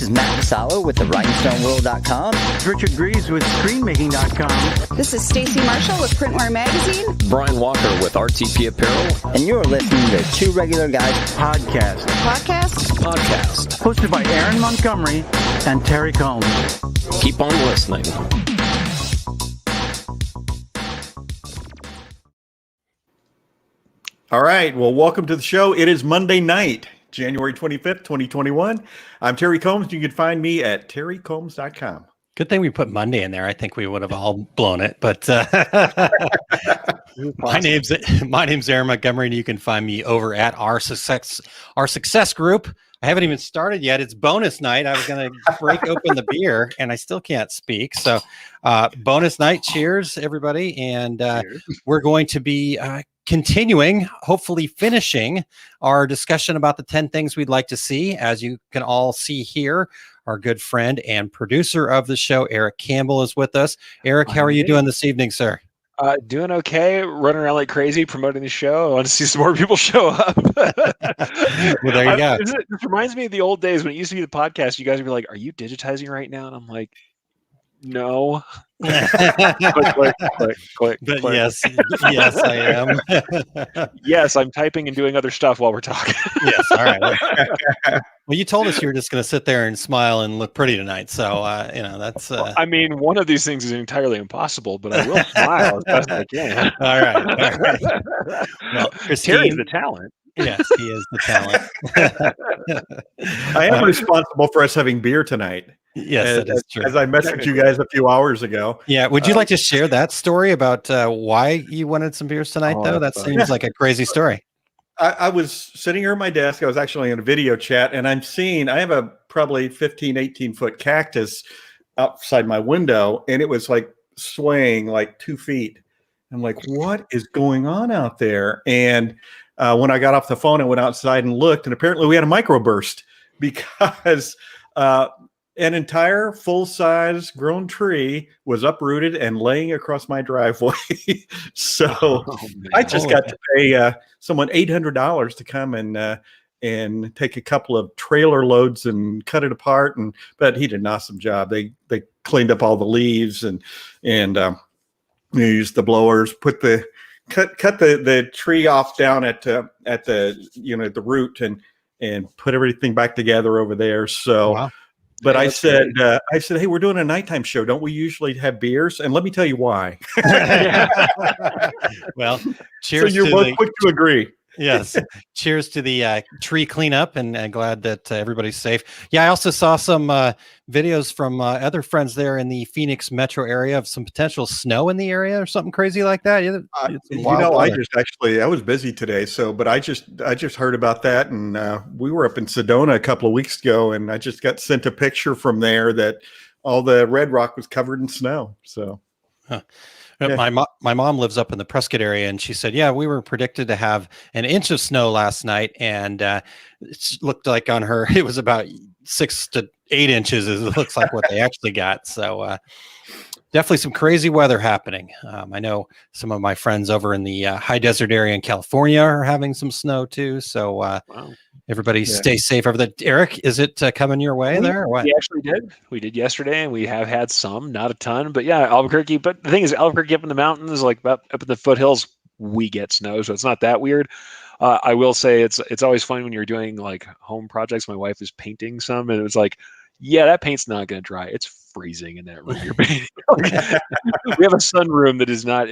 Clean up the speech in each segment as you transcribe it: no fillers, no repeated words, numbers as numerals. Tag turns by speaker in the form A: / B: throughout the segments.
A: is Matt Vassallo with the RhinestoneWorld.com.
B: Richard Greaves with ScreenMaking.com.
C: This is Stacy Marshall with Printwear Magazine.
D: Brian Walker with RTP Apparel.
A: And you're listening to Two Regular Guys
B: Podcast.
D: Hosted
B: by Aaron Montgomery and Terry Combs.
D: Keep on listening.
E: All right. Well, welcome to the show. It is Monday night, January 25th, 2021. I'm Terry Combs. You can find me at terrycombs.com.
F: Good thing we put Monday in there. I think we would have all blown it. But my name's Aaron Montgomery, and you can find me over at our success group. I haven't even started yet. It's bonus night. I was going to break open the beer, and I still can't speak. So bonus night. Cheers, everybody. And we're going to be continuing, hopefully finishing our discussion about the 10 things we'd like to see. As you can all see here, our good friend and producer of the show, Erich Campbell, is with us. Erich, how are you doing this evening, sir?
G: Doing okay, running around like crazy, promoting the show. I want to see some more people show up.
F: Well, there you go.
G: It reminds me of the old days when it used to be the podcast. You guys would be like, "Are you digitizing right now?" And I'm like, "No." click.
F: But yes, I am.
G: Yes, I'm typing and doing other stuff while we're talking.
F: Yes, all right. Well, you told us you were just going to sit there and smile and look pretty tonight, so that's.
G: I mean, one of these things is entirely impossible, but I will smile as best I can.
F: All right. Well,
G: Terry's the talent.
F: Yes, he is the talent.
E: I am responsible for us having beer tonight.
F: Yes, that is true.
E: As I messaged you guys a few hours ago.
F: Yeah. Would you like to share that story about why you wanted some beers tonight, though? That seems like a crazy story.
E: I was sitting here at my desk. I was actually in a video chat, and I have a probably 15, 18-foot cactus outside my window, and it was like swaying like 2 feet. I'm like, what is going on out there? And when I got off the phone, I went outside and looked, and apparently we had a microburst because an entire full-size grown tree was uprooted and laying across my driveway. So I just got to pay someone $800 to come and take a couple of trailer loads and cut it apart. But he did an awesome job. They cleaned up all the leaves and used the blowers, cut the tree off down at the root and put everything back together over there. So. Wow. But I said, hey, we're doing a nighttime show. Don't we usually have beers? And let me tell you why.
F: Well, cheers.
E: So you're both quick to agree.
F: Yes. Cheers to the tree cleanup, and glad that everybody's safe. Yeah, I also saw some videos from other friends there in the Phoenix metro area of some potential snow in the area or something crazy like that.
E: I was busy today, but I just heard about that, and we were up in Sedona a couple of weeks ago, and I just got sent a picture from there that all the red rock was covered in snow. So.
F: Huh. Yeah. My mom lives up in the Prescott area, and she said, yeah, we were predicted to have an inch of snow last night, and it looked like on her it was about 6 to 8 inches. It looks like what they actually got. So definitely some crazy weather happening. I know some of my friends over in the high desert area in California are having some snow too. So wow. Everybody stay safe over there. Erich, is it coming your way there? Or what?
G: We actually did. We did yesterday, and we have had some, not a ton, but yeah, Albuquerque. But the thing is, Albuquerque up in the mountains, like up in the foothills, we get snow, so it's not that weird. I will say it's always fun when you're doing like home projects. My wife is painting some, and it was like, yeah, that paint's not going to dry. It's freezing in that room you're painting. We have a sunroom that is not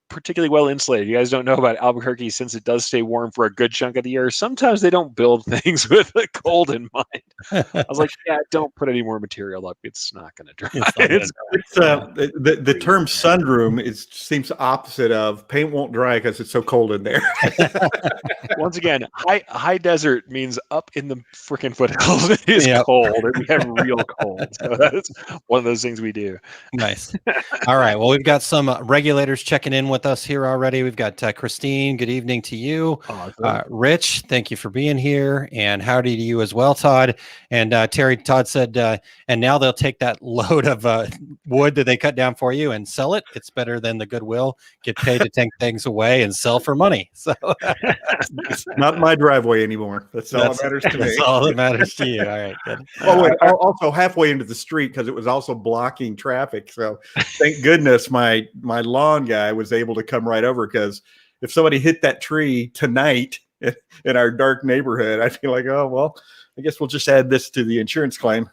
G: particularly well insulated. You guys don't know about Albuquerque, since it does stay warm for a good chunk of the year. Sometimes they don't build things with the cold in mind. I was like, yeah, don't put any more material up. It's not going to dry.
E: The term sunroom seems opposite of paint won't dry because it's so cold in there.
G: Once again, high desert means up in the freaking foothills. It is cold, and we have real cold. So one of those things we do.
F: Nice. All right. Well, we've got some regulators checking in with us here already. We've got Christine. Good evening to you. Rich, thank you for being here. And howdy to you as well, Todd. And Terry, Todd said, and now they'll take that load of wood that they cut down for you and sell it. It's better than the Goodwill. Get paid to take things away and sell for money. So
E: it's not my driveway anymore. That's all that matters to me.
F: That's all that matters to you. All right. Good.
E: Oh, wait, also halfway into the street because it was also blocking traffic. So thank goodness my lawn guy was able to come right over, because if somebody hit that tree tonight in our dark neighborhood, I'd be like, oh, well, I guess we'll just add this to the insurance claim.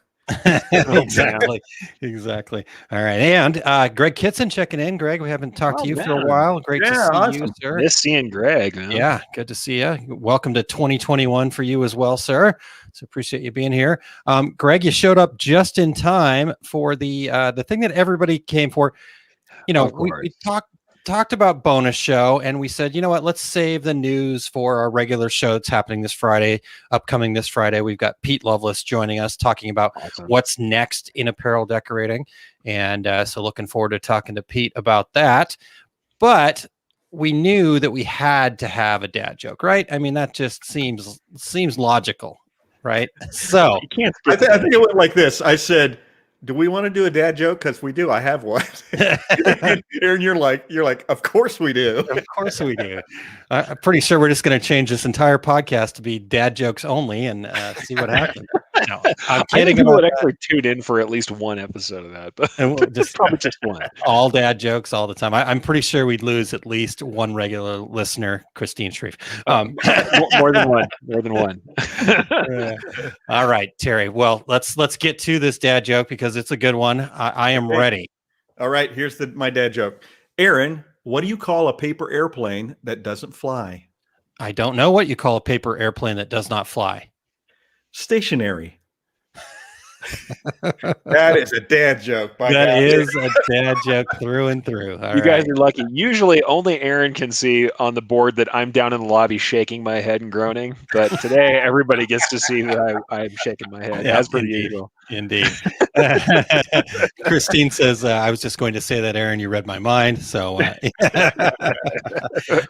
F: Exactly. All right. And Greg Kitson checking in. Greg, we haven't talked to you for a while. Great to see you, sir.
G: Miss seeing Greg, man.
F: Yeah, good to see you. Welcome to 2021 for you as well, sir. So appreciate you being here. Greg, you showed up just in time for the thing that everybody came for. You know, we talked about bonus show, and we said, you know what, let's save the news for our regular show that's happening this Friday, upcoming this Friday. We've got Pete Lovelace joining us, talking about what's next in apparel decorating. And so looking forward to talking to Pete about that. But we knew that we had to have a dad joke, right? I mean, that just seems logical, right? So
G: you can't.
E: I think it went like this. I said, do we want to do a dad joke? Because we do. I have one. And you're like, of course we do.
F: Of course we do. I'm pretty sure we're just going to change this entire podcast to be dad jokes only and see what happens. No, I'm kidding.
G: I think people would actually tune in for at least one episode of that, but
F: and we'll just
G: probably just one.
F: All dad jokes all the time. I'm pretty sure we'd lose at least one regular listener, Christine Shreve.
G: More than one. More than one.
F: All right, Terry. Well, let's get to this dad joke because it's a good one. I am ready.
E: All right, here's my dad joke. Aaron, what do you call a paper airplane that doesn't fly?
F: I don't know what you call a paper airplane that does not fly.
E: Stationary. That is a dad joke.
F: That is a dad joke through and through. All
G: you guys are lucky. Usually only Aaron can see on the board that I'm down in the lobby shaking my head and groaning. But today everybody gets to see that I'm shaking my head, as per the usual.
F: Indeed. Christine says, I was just going to say that, Aaron, you read my mind. So,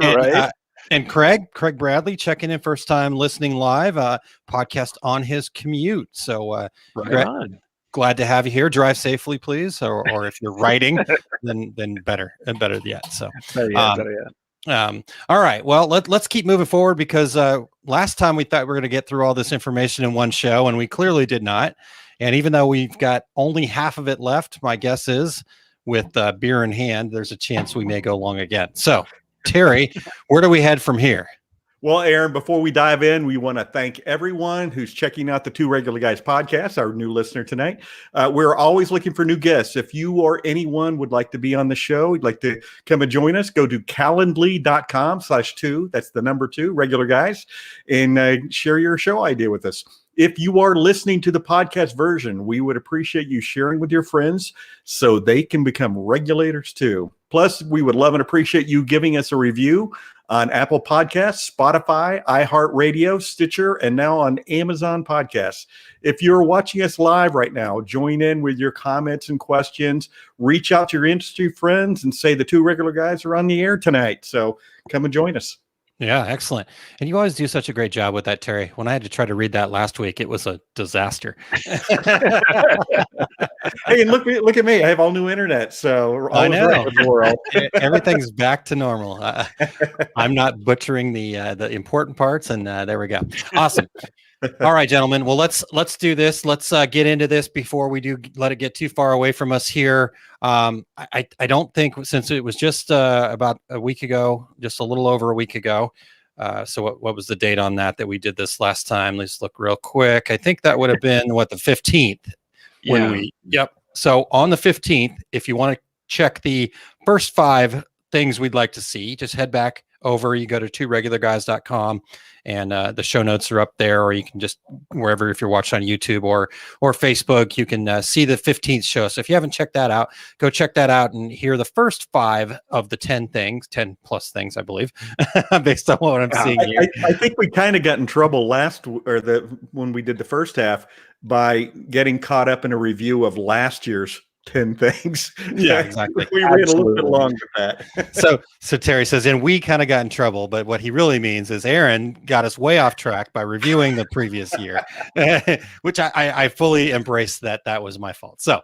G: right.
F: And Craig Bradley checking in, first time listening live, podcast on his commute. So glad to have you here. Drive safely, please. Or if you're writing, then better yet. So
G: better yet.
F: All right. Well, let's keep moving forward because last time we thought we were going to get through all this information in one show, and we clearly did not. And even though we've got only half of it left, my guess is with beer in hand, there's a chance we may go long again. So Terry, where do we head from here?
E: Well, Aaron, before we dive in, we want to thank everyone who's checking out the Two Regular Guys podcast, our new listener tonight. We're always looking for new guests. If you or anyone would like to be on the show, you'd like to come and join us, go to calendly.com/2. That's the number 2, Regular Guys, and share your show idea with us. If you are listening to the podcast version, we would appreciate you sharing with your friends so they can become regulators too. Plus, we would love and appreciate you giving us a review on Apple Podcasts, Spotify, iHeartRadio, Stitcher, and now on Amazon Podcasts. If you're watching us live right now, join in with your comments and questions. Reach out to your industry friends and say the Two Regular Guys are on the air tonight. So come and join us.
F: Yeah, excellent. And you always do such a great job with that, Terry. When I had to try to read that last week, it was a disaster.
E: Hey, and look at me. I have all new internet, so
F: I know everything's back to normal. I'm not butchering the important parts, and there we go. Awesome. All right, gentlemen. Well, let's do this. Let's get into this before we do let it get too far away from us here. I don't think, since it was just about a week ago, just a little over a week ago. So what was the date on that we did this last time? Let's look real quick. I think that would have been the 15th. Yep. So on the 15th, if you want to check the first 5 things we'd like to see, just head back over, you go to tworegularguys.com, and the show notes are up there, or you can just wherever, if you're watching on YouTube or Facebook, you can see the 15th show. So if you haven't checked that out, go check that out and hear the first 5 of the 10 plus things, I believe, based on what I'm seeing here.
E: I think we kind of got in trouble when we did the first half by getting caught up in a review of last year's 10 things.
F: Yeah, exactly.
E: We ran a little bit long with that.
F: So Terry says, and we kind of got in trouble, but what he really means is Aaron got us way off track by reviewing the previous year, which I fully embrace that was my fault. So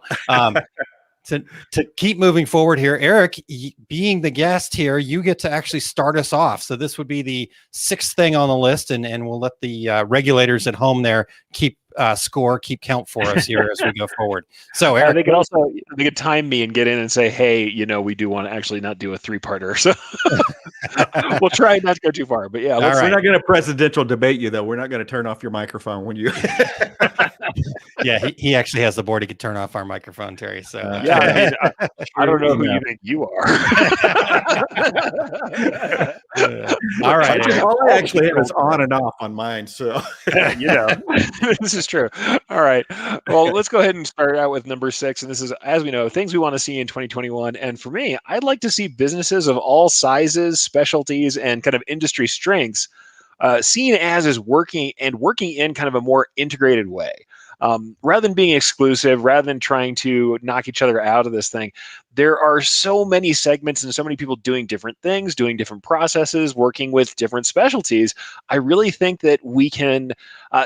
F: to keep moving forward here, Erich, being the guest here, you get to actually start us off. So this would be the 6th thing on the list, and we'll let the regulators at home there keep count for us here as we go forward. So Erich,
G: they could time me and get in and say, hey, we do want to actually not do a 3-parter. So we'll try not to go too far, but yeah.
E: We're not going to presidential debate you though. We're not going to turn off your microphone when you.
F: Yeah, he actually has the board. He could turn off our microphone, Terry. So
G: yeah, I don't know who you think you are.
F: All right.
E: All I actually have is on and off on mine. So
G: this is true. All right. Well, let's go ahead and start out with number 6. And this is, as we know, things we want to see in 2021. And for me, I'd like to see businesses of all sizes, specialties, and kind of industry strengths seen as working in kind of a more integrated way. Rather than being exclusive, rather than trying to knock each other out of this thing, there are so many segments and so many people doing different things, doing different processes, working with different specialties. I really think that we can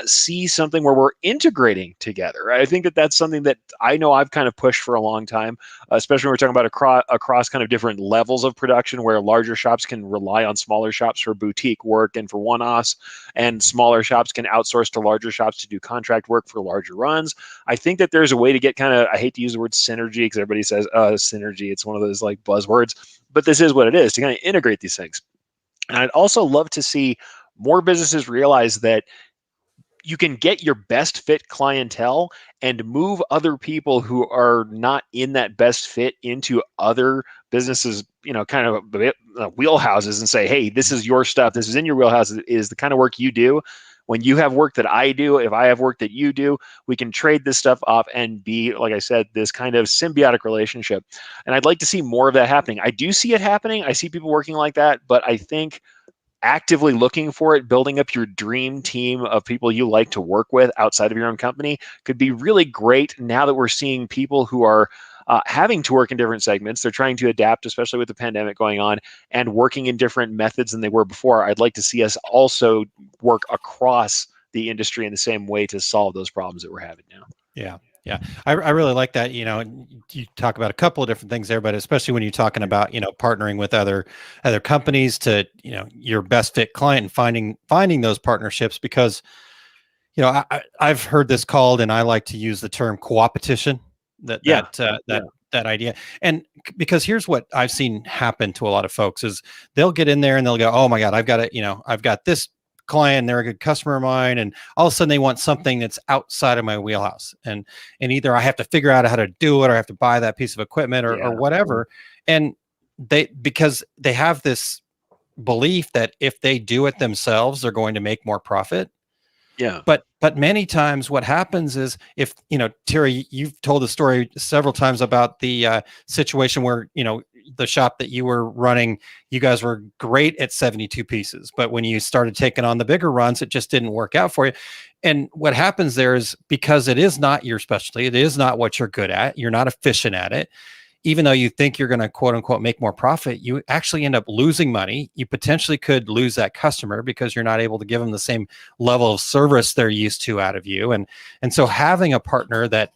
G: see something where we're integrating together. I think that that's something that I know I've kind of pushed for a long time, especially when we're talking about across kind of different levels of production, where larger shops can rely on smaller shops for boutique work and for one-offs, and smaller shops can outsource to larger shops to do contract work for larger runs. I think that there's a way to get kind of, I hate to use the word synergy because everybody says synergy. It's one of those like buzzwords, but this is what it is, to kind of integrate these things. And I'd also love to see more businesses realize that you can get your best fit clientele and move other people who are not in that best fit into other businesses, kind of wheelhouses, and say, hey, this is your stuff. This is in your wheelhouse. It is the kind of work you do. When you have work that I do, if I have work that you do, we can trade this stuff off and be, like I said, this kind of symbiotic relationship. And I'd like to see more of that happening. I do see it happening. I see people working like that, but I think actively looking for it, building up your dream team of people you like to work with outside of your own company could be really great now that we're seeing people who are having to work in different segments. They're trying to adapt, especially with the pandemic going on, and working in different methods than they were before. I'd like to see us also work across the industry in the same way to solve those problems that we're having now.
F: Yeah. I really like that. You talk about a couple of different things there, but especially when you're talking about, partnering with other companies to, your best fit client and finding those partnerships, because, I've heard this called, and I like to use the term co-opetition. That idea. And because here's what I've seen happen to a lot of folks is they'll get in there and they'll go, oh my God, I've got this client, they're a good customer of mine. And all of a sudden they want something that's outside of my wheelhouse. And either I have to figure out how to do it, or I have to buy that piece of equipment or whatever. And because they have this belief that if they do it themselves, they're going to make more profit.
G: Yeah.
F: But many times what happens is, if, Terry, you've told the story several times about the situation where, the shop that you were running, you guys were great at 72 pieces, but when you started taking on the bigger runs, it just didn't work out for you. And what happens there is, because it is not your specialty, it is not what you're good at, you're not efficient at it. Even though you think you're going to quote unquote make more profit, you actually end up losing money. You potentially could lose that customer because you're not able to give them the same level of service they're used to out of you. And so having a partner that,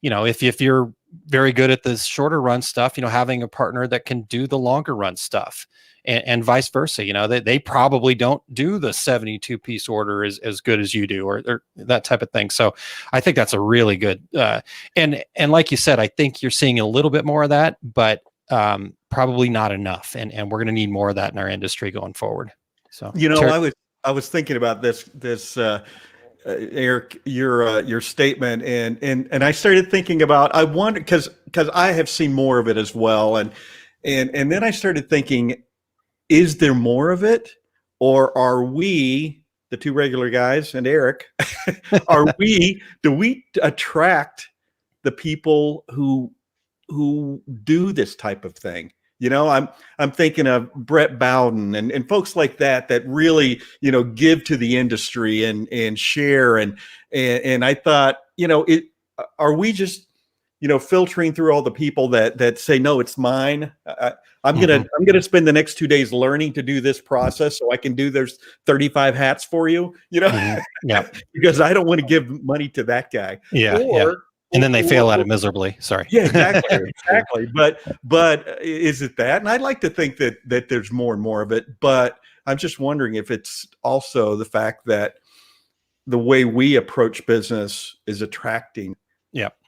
F: if you're very good at the shorter run stuff, having a partner that can do the longer run stuff, and vice versa, they probably don't do the 72 piece order as good as you do, or that type of thing. So I think that's a really good, and like you said, I think you're seeing a little bit more of that, but probably not enough. And we're going to need more of that in our industry going forward. So,
E: I was thinking about this, Erich, your statement, and I started thinking about, I wonder, because I have seen more of it as well, and then I started thinking, is there more of it, or are we, the two regular guys and Erich, do we attract the people who do this type of thing? I'm thinking of Brett Bowden and folks like that really, give to the industry and share. And I thought, are we just, filtering through all the people that say, no, it's mine. I'm going to spend the next 2 days learning to do this process so I can do there's 35 hats for you,
F: Yeah.
E: because I don't want to give money to that guy.
F: Yeah. And then they fail at it miserably. Sorry.
E: Yeah, exactly. But is it that? And I'd like to think that there's more and more of it, but I'm just wondering if it's also the fact that the way we approach business is attracting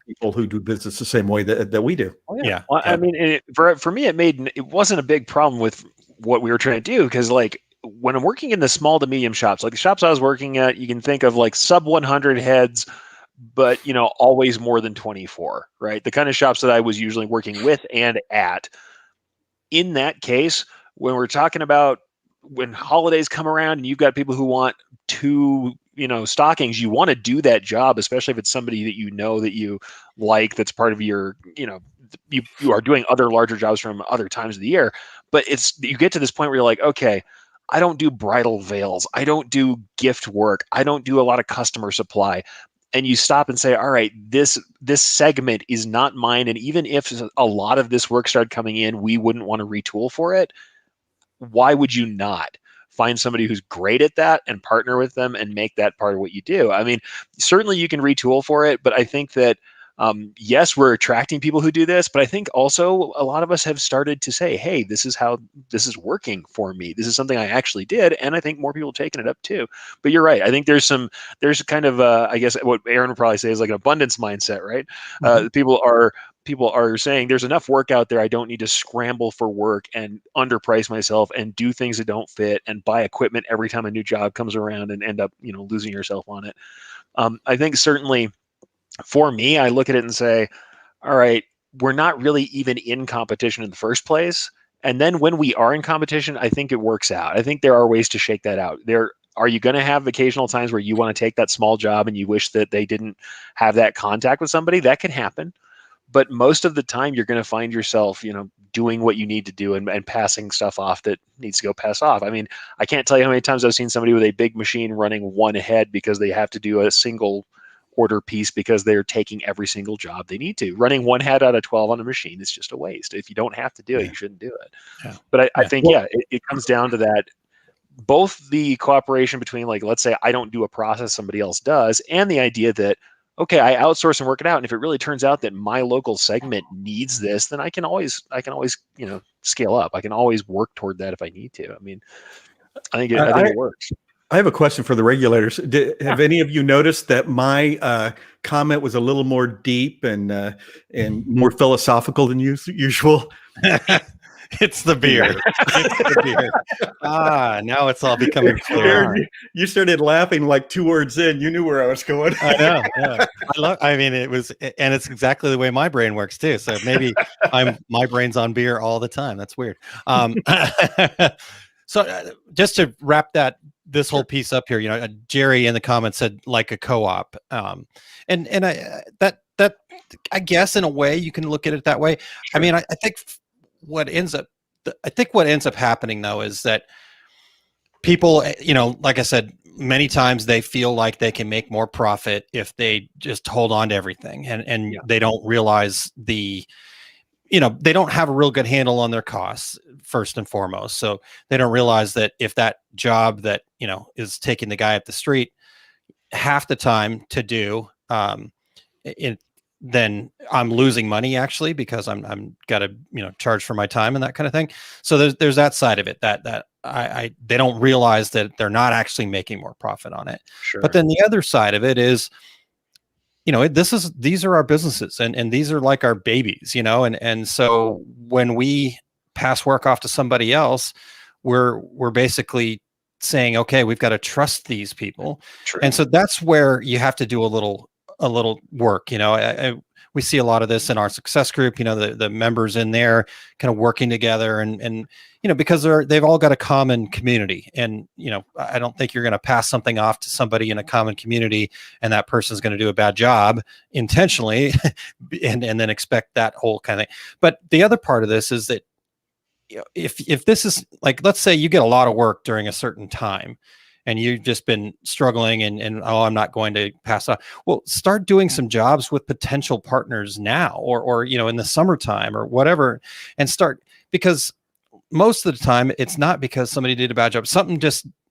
E: people who do business the same way that we do.
G: Oh, yeah. Well, I mean, for me, it wasn't a big problem with what we were trying to do, because like when I'm working in the small to medium shops, like the shops I was working at, you can think of like sub 100 heads, but always more than 24, right? The kind of shops that I was usually working with and at. In that case, when we're talking about when holidays come around and you've got people who want two, stockings, you want to do that job, especially if it's somebody that that you like, that's part of your, you are doing other larger jobs from other times of the year. But you get to this point where you're like, okay, I don't do bridal veils. I don't do gift work. I don't do a lot of customer supply. And you stop and say, all right, this segment is not mine. And even if a lot of this work started coming in, we wouldn't want to retool for it. Why would you not find somebody who's great at that and partner with them and make that part of what you do? I mean, certainly you can retool for it, but I think that yes, we're attracting people who do this, but I think also a lot of us have started to say, hey, this is how this is working for me. This is something I actually did. And I think more people are taking it up too. But you're right. I think there's kind of, I guess what Aaron would probably say is like an abundance mindset, right? People are saying there's enough work out there. I don't need to scramble for work and underprice myself and do things that don't fit and buy equipment every time a new job comes around and end up, losing yourself on it. I think certainly for me, I look at it and say, all right, we're not really even in competition in the first place. And then when we are in competition, I think it works out. I think there are ways to shake that out. Are you going to have occasional times where you want to take that small job and you wish that they didn't have that contact with somebody? That can happen. But most of the time, you're going to find yourself, doing what you need to do and passing stuff off that needs to go pass off. I mean, I can't tell you how many times I've seen somebody with a big machine running one head because they have to do a single order piece because they're taking every single job they need to. Running one head out of 12 on a machine is just a waste. If you don't have to do it, you shouldn't do it. Yeah. But I think, it comes down to that. Both the cooperation between, like, let's say I don't do a process somebody else does, and the idea that, okay, I outsource and work it out. And if it really turns out that my local segment needs this, then I can always, scale up. I can always work toward that if I need to. I mean, I think it works.
E: I have a question for the regulators. Have any of you noticed that my comment was a little more deep and more philosophical than usual?
F: It's the beer. It's the beer. Now it's all becoming clear.
E: You started laughing like 2 words in. You knew where I was going.
F: I know. Yeah. It's exactly the way my brain works too. So maybe my brain's on beer all the time. That's weird. So just to wrap this whole piece up here, Jerry in the comments said like a co-op, and that I guess in a way you can look at it that way. Sure. I mean, I think what ends up happening though is that people, like I said, many times they feel like they can make more profit if they just hold on to everything, and they don't realize they don't have a real good handle on their costs first and foremost. So they don't realize that if that job that, is taking the guy up the street half the time to do, then I'm losing money actually, because I'm got to, charge for my time and that kind of thing. So there's that side of it that they don't realize that they're not actually making more profit on it. Sure. But then the other side of it is, these are our businesses and these are like our babies, and so when we pass work off to somebody else, we're basically saying, okay, we've got to trust these people. True. And so that's where you have to do a little work. we see a lot of this in our success group, the members in there kind of working together and because they've all got a common community. And, I don't think you're going to pass something off to somebody in a common community and that person's going to do a bad job intentionally and then expect that whole kind of thing. But the other part of this is that, if this is like, let's say you get a lot of work during a certain time and you've just been struggling and I'm not going to pass on. Well, start doing some jobs with potential partners now, or in the summertime or whatever, and start, because most of the time it's not because somebody did a bad job.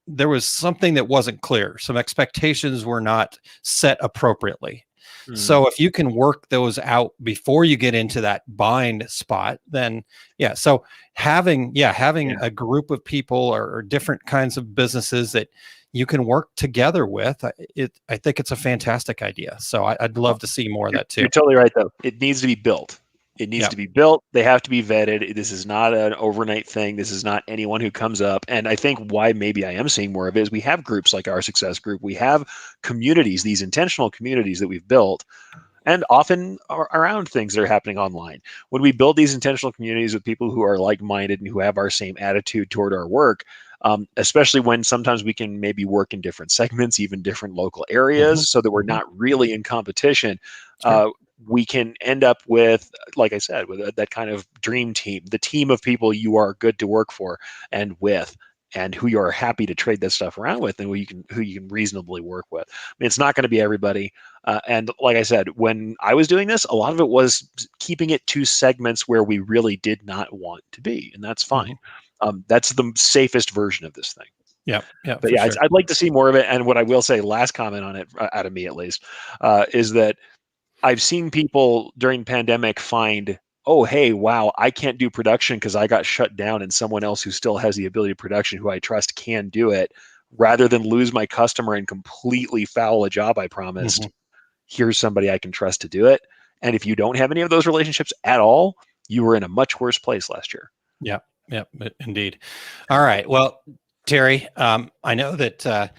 F: There was something that wasn't clear. Some expectations were not set appropriately. So if you can work those out before you get into that bind spot, then so having a group of people or different kinds of businesses that you can work together with, I think it's a fantastic idea. So I'd love to see more of that too.
G: You're totally right, though. It needs to be built. It needs to be built. They have to be vetted. This is not an overnight thing. This is not anyone who comes up. And I think why maybe I am seeing more of it is we have groups like our success group. We have communities, these intentional communities that we've built, and often are around things that are happening online. When we build these intentional communities with people who are like-minded and who have our same attitude toward our work, especially when sometimes we can maybe work in different segments, even different local areas, so that we're not really in competition. We can end up with, like I said, with that kind of dream team, the team of people you are good to work for and with, and who you are happy to trade that stuff around with, and who you can reasonably work with. I mean, it's not going to be everybody. And like I said, when I was doing this, a lot of it was keeping it to segments where we really did not want to be, and that's fine. That's the safest version of this thing.
F: Yeah.
G: But yeah, sure. I'd like to see more of it. And what I will say, last comment on it, out of me at least, is that I've seen people during pandemic find, oh, hey, wow, I can't do production because I got shut down, and someone else who still has the ability of production, who I trust, can do it, rather than lose my customer and completely foul a job I promised. Here's somebody I can trust to do it. And if you don't have any of those relationships at all, you were in a much worse place last year.
F: Yeah, indeed. All right. Well, Terry, I know that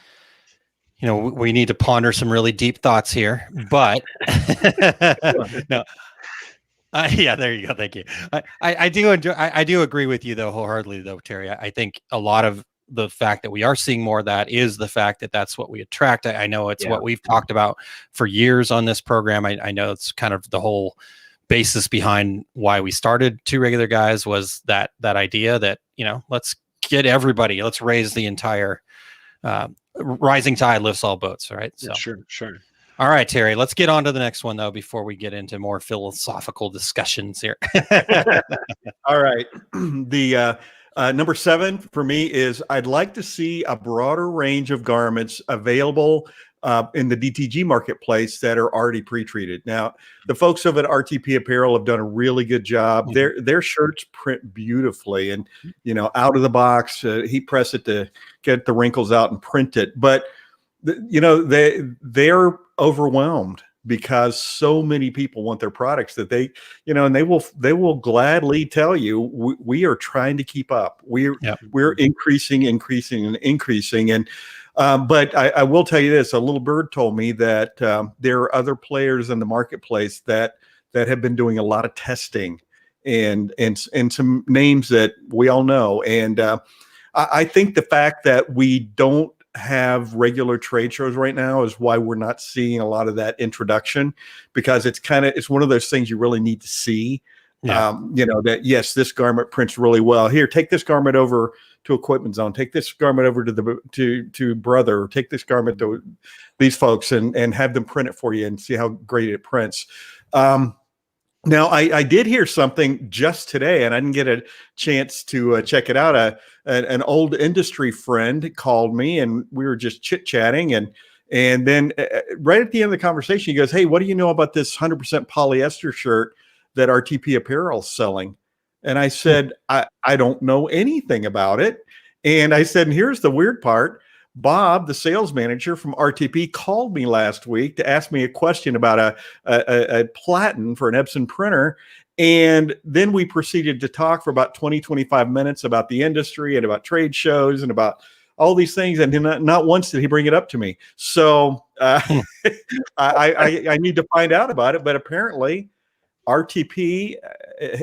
F: we need to ponder some really deep thoughts here, but no. Yeah, there you go. Thank you. I do enjoy. I do agree with you though wholeheartedly, though, Terry. I think a lot of the fact that we are seeing more of that is the fact that that's what we attract. I know it's what we've talked about for years on this program. I know it's kind of the whole basis behind why we started Two Regular Guys was that idea that let's get everybody, let's raise the entire rising tide lifts all boats. All right. So
G: Sure.
F: All right, Terry, let's get on to the next one, though, before we get into more philosophical discussions here.
E: All right. The number 7 for me is I'd like to see a broader range of garments available in the DTG marketplace that are already pre-treated. Now, the folks over at RTP Apparel have done a really good job. Their shirts print beautifully, and out of the box, heat press it to get the wrinkles out and print it. But they're overwhelmed because so many people want their products that they will gladly tell you we are trying to keep up. We're increasing. And but I will tell you this: a little bird told me that there are other players in the marketplace that have been doing a lot of testing and some names that we all know. And I think the fact that we don't have regular trade shows right now is why we're not seeing a lot of that introduction, because it's one of those things you really need to see. That yes, this garment prints really well. Here, take this garment over to Equipment Zone. Take this garment over to Brother. Take this garment to these folks and have them print it for you and see how great it prints. Now, I did hear something just today, and I didn't get a chance to check it out. An old industry friend called me, and we were just chit-chatting, and then right at the end of the conversation, he goes, "Hey, what do you know about this 100% polyester shirt that RTP Apparel's selling?" And I said, I don't know anything about it. And I said, and here's the weird part. Bob, the sales manager from RTP, called me last week to ask me a question about a platen for an Epson printer. And then we proceeded to talk for about 20, 25 minutes about the industry and about trade shows and about all these things, and not once did he bring it up to me. So I need to find out about it. But apparently, RTP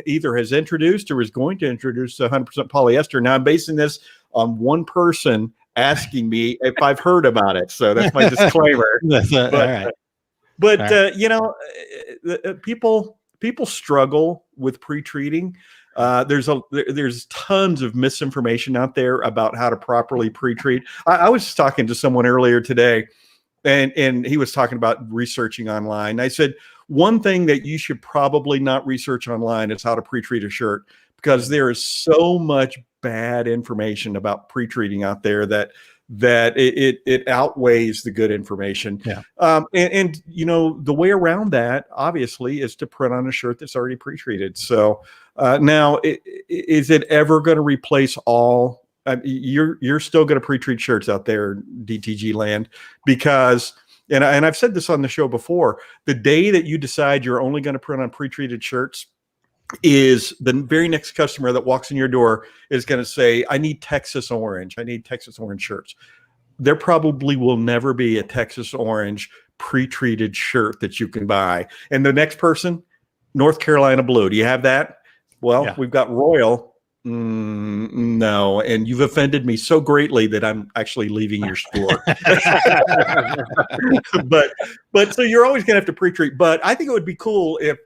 E: either has introduced or is going to introduce 100% polyester. Now I'm basing this on one person asking me if I've heard about it. So that's my disclaimer.
F: All right.
E: But you know, people struggle with pre-treating. There's tons of misinformation out there about how to properly pre-treat. I was talking to someone earlier today, and he was talking about researching online. I said, one thing that you should probably not research online is how to pre-treat a shirt, because there is so much bad information about pre-treating out there that it outweighs the good information.
F: Yeah.
E: And you know, the way around that obviously is to print on a shirt that's already pre-treated. So now, is it ever going to replace all? You're still going to pre-treat shirts out there, DTG land, because, and I've said this on the show before, the day that you decide you're only going to print on pre-treated shirts is the very next customer that walks in your door is going to say, I need Texas orange. I need Texas orange shirts. There probably will never be a Texas orange pre-treated shirt that you can buy. And the next person, North Carolina blue. Do you have that? Well, We've got Royal. No, and you've offended me so greatly that I'm actually leaving your store. but so you're always going to have to pre-treat. But I think it would be cool if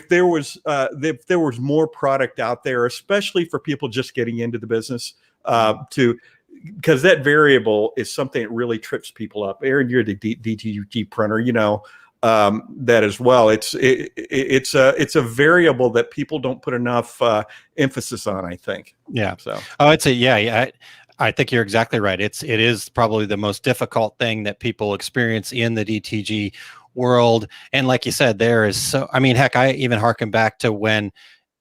E: there was more product out there, especially for people just getting into the business, because that variable is something that really trips people up. Aaron, you're the DTG printer, you know that as well. It's a variable that people don't put enough emphasis on, I think.
F: Yeah.
E: So
F: I think you're exactly right. It is probably the most difficult thing that people experience in the DTG world. And like you said, heck, I even harken back to when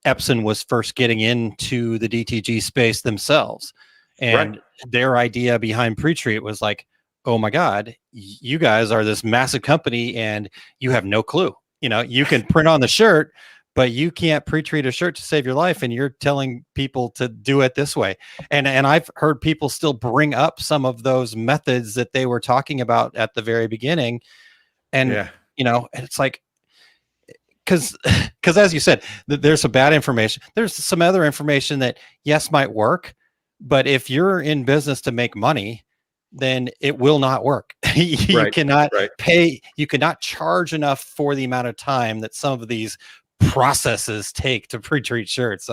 F: Epson was first getting into the DTG space themselves. And their idea behind pre-treat was like, oh my God, you guys are this massive company and you have no clue. You know, you can print on the shirt, but you can't pre-treat a shirt to save your life. And you're telling people to do it this way. And I've heard people still bring up some of those methods that they were talking about at the very beginning. And, you know, it's like, because as you said, there's some bad information. There's some other information that, yes, might work. But if you're in business to make money, then it will not work. You cannot pay, you cannot charge enough for the amount of time that some of these processes take to pre-treat shirts.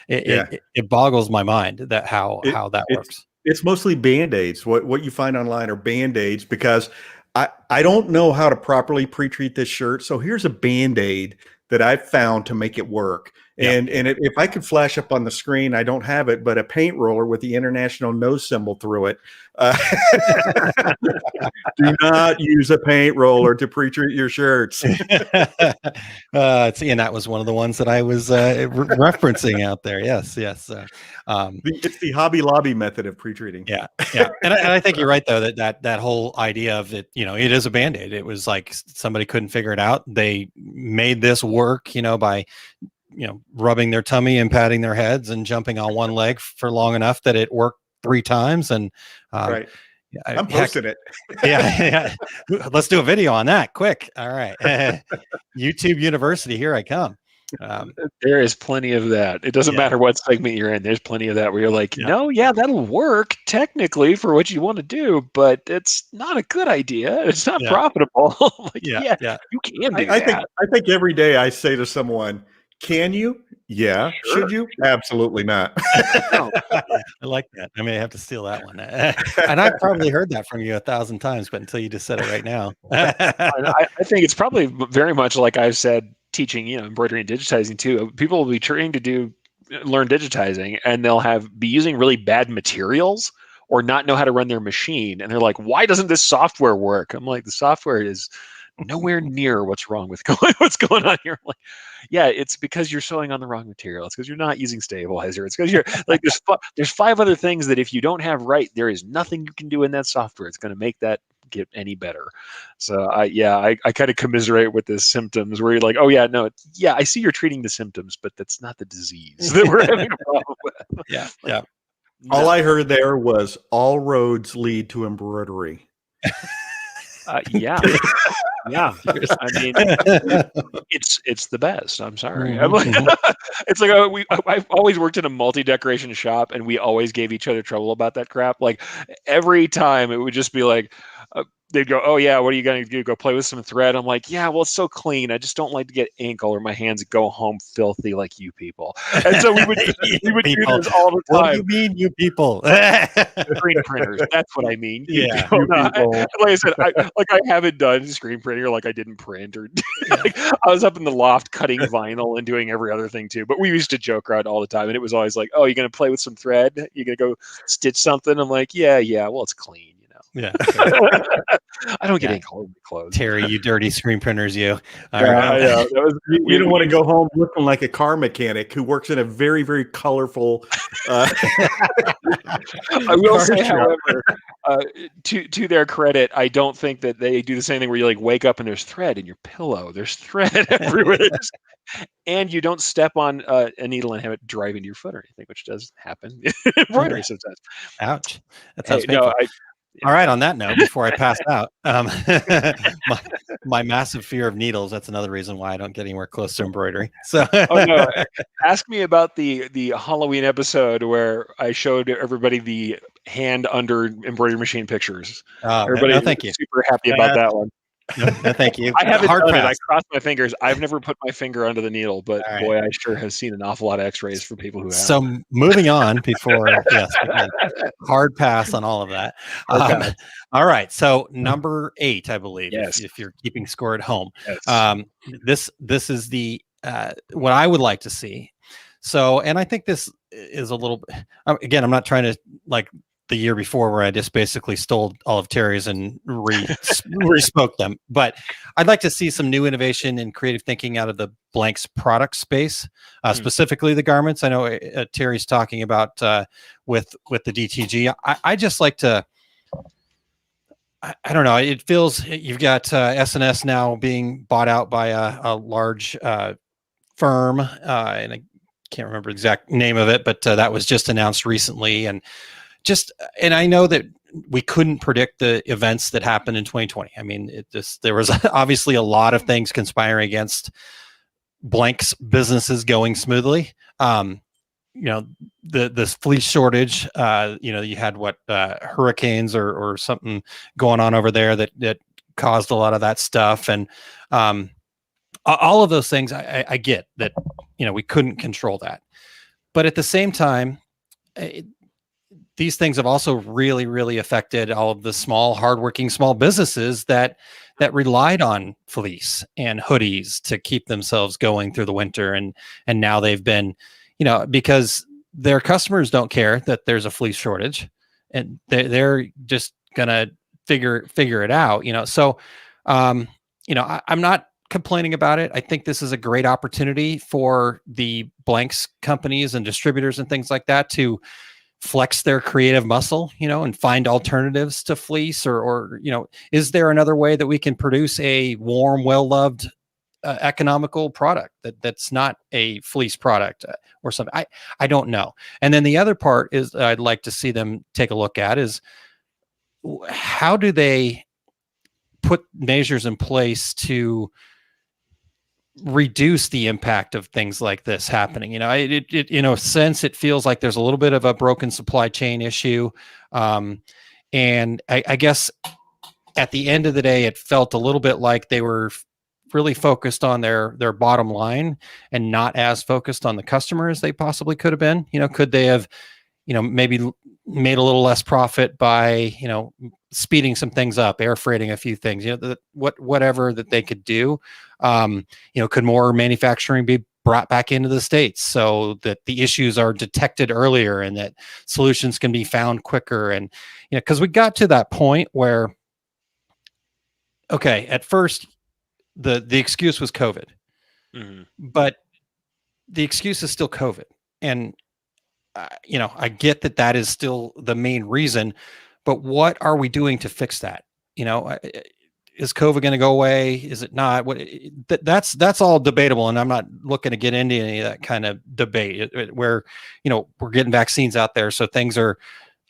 F: It boggles my mind that how that works.
E: It's mostly Band-Aids. What you find online are Band-Aids, because I don't know how to properly pre-treat this shirt. So here's a Band-Aid that I've found to make it work. And if I could flash up on the screen, I don't have it, but a paint roller with the international no symbol through it. Do not use a paint roller to pre-treat your shirts.
F: And that was one of the ones that I was referencing out there. Yes.
E: It's the Hobby Lobby method of pre-treating.
F: Yeah. And I think you're right, though, that whole idea of it, you know, it is a Band-Aid. It was like somebody couldn't figure it out. They made this work, you know, by rubbing their tummy and patting their heads and jumping on one leg for long enough that it worked 3 times. And
E: I'm posting it.
F: Yeah. Let's do a video on that quick. All right. YouTube University, here I come.
G: There is plenty of that. It doesn't matter what segment you're in. There's plenty of that where you're like, that'll work technically for what you want to do, but it's not a good idea. It's not profitable. You can do that.
E: I think every day I say to someone, can you? Yeah. Sure. Should you? Absolutely not.
F: I like that. I may have to steal that one. And I've probably heard that from you 1,000 times, but until you just said it right now.
G: I think it's probably very much like I've said, teaching, embroidery and digitizing too. People will be trying to learn digitizing, and they'll be using really bad materials or not know how to run their machine. And they're like, why doesn't this software work? I'm like, the software is nowhere near what's wrong with what's going on here. I'm like, it's because you're sewing on the wrong material. It's because you're not using stabilizer. It's because you're like, there's 5 other things that if you don't have right, there is nothing you can do in that software. It's going to make that get any better. So I kind of commiserate with the symptoms where you're like, I see you're treating the symptoms, but that's not the disease that we're having a problem with.
F: Yeah.
E: All I heard there was all roads lead to embroidery.
G: Yeah. Yeah, I mean, it's the best. I'm sorry.
F: Mhm,
G: I'm like, it's like I've always worked in a multi-decoration shop, and we always gave each other trouble about that crap. Like every time, it would just be like, they'd go, "Oh yeah, what are you gonna do? Go play with some thread?" I'm like, "Yeah, well, it's so clean. I just don't like to get ink all over my hands and go home filthy like you people." And so we would do
F: people.
G: this all the
F: What do
G: time.
F: you mean, you people?
G: Screen printers. That's what I mean.
F: Yeah,
G: You people. Like I said, I haven't done screen printer, like I didn't print or like, I was up in the loft cutting vinyl and doing every other thing too. But we used to joke around all the time, and it was always like, "Oh, you're gonna play with some thread? You're gonna go stitch something?" I'm like, "Yeah. Well, it's clean, you know."
F: Yeah.
G: I don't get ink all over my clothes.
F: Terry, you dirty screen printers, you. All
E: Yeah,
F: right.
G: I know. That was,
E: You don't want to go home looking like a car mechanic who works in a very, very colorful.
G: I will
E: car
G: say,
E: shop.
G: however, to their credit, I don't think that they do the same thing where you like wake up and there's thread in your pillow. There's thread everywhere, and you don't step on a needle and have it drive into your foot or anything, which does happen in embroidery sometimes.
F: Ouch. That sounds
G: Hey,
F: painful.
G: no,
F: All right. On that note, before I pass out, my massive fear of needles. That's another reason why I don't get anywhere close to embroidery. So,
G: oh no, ask me about the Halloween episode where I showed everybody the hand under embroidery machine pictures. Everybody
F: no, thank you.
G: was super happy about that one.
F: No, thank you.
G: I haven't
F: Hard
G: done it. I
F: pass.
G: crossed my fingers. I've never put my finger under the needle, but
F: All right.
G: boy, I sure have seen an awful lot of X-rays for people who have.
F: So moving on before, yes, hard pass on all of that.
G: Okay.
F: All right. So number 8, I believe,
G: Yes.
F: if you're keeping score at home,
G: Yes.
F: this is the what I would like to see. So, and I think this is a little, again, I'm not trying to like the year before where I just basically stole all of Terry's and re-spoke them. But I'd like to see some new innovation and creative thinking out of the blanks product space, specifically the garments. I know Terry's talking about with the DTG. I just like to, I don't know. It feels you've got S&S now being bought out by a large firm, and I can't remember the exact name of it, but that was just announced recently. And I know that we couldn't predict the events that happened in 2020. I mean, there was obviously a lot of things conspiring against blanks businesses going smoothly. The fleece shortage, you had hurricanes or something going on over there that caused a lot of that stuff. And all of those things, I get that, we couldn't control that. But at the same time, these things have also really, really affected all of the hardworking small businesses that relied on fleece and hoodies to keep themselves going through the winter. And now they've been, because their customers don't care that there's a fleece shortage, and they're just gonna figure it out. So, I'm not complaining about it. I think this is a great opportunity for the blanks companies and distributors and things like that to flex their creative muscle, and find alternatives to fleece, or is there another way that we can produce a warm, well-loved, economical product that's not a fleece product or something? I don't know. And then the other part is I'd like to see them take a look at is how do they put measures in place to reduce the impact of things like this happening. It in a sense, it feels like there's a little bit of a broken supply chain issue. And I guess at the end of the day, it felt a little bit like they were really focused on their bottom line and not as focused on the customer as they possibly could have been. Could they have, maybe made a little less profit by, speeding some things up, air freighting a few things, whatever that they could do. Could more manufacturing be brought back into the States so that the issues are detected earlier and that solutions can be found quicker? And, because we got to that point where, okay, at first the excuse was COVID, but the excuse is still COVID. And, I get that is still the main reason, but what are we doing to fix that? is COVID going to go away? Is it not? That's all debatable, and I'm not looking to get into any of that kind of debate. Where we're getting vaccines out there, so things are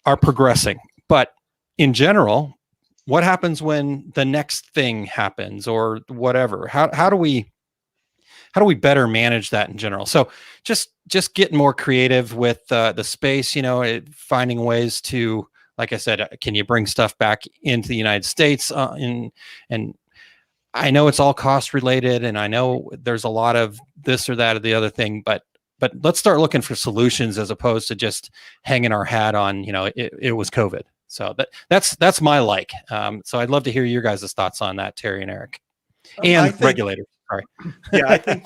F: progressing. But in general, what happens when the next thing happens or whatever? How do we better manage that in general? So just getting more creative with the space, finding ways to, like I said, can you bring stuff back into the United States? And I know it's all cost related, and I know there's a lot of this or that or the other thing, but let's start looking for solutions as opposed to just hanging our hat on, it was COVID. So that's my so I'd love to hear your guys' thoughts on that, Terry and Eric, and regulators. Sorry.
E: Yeah, I think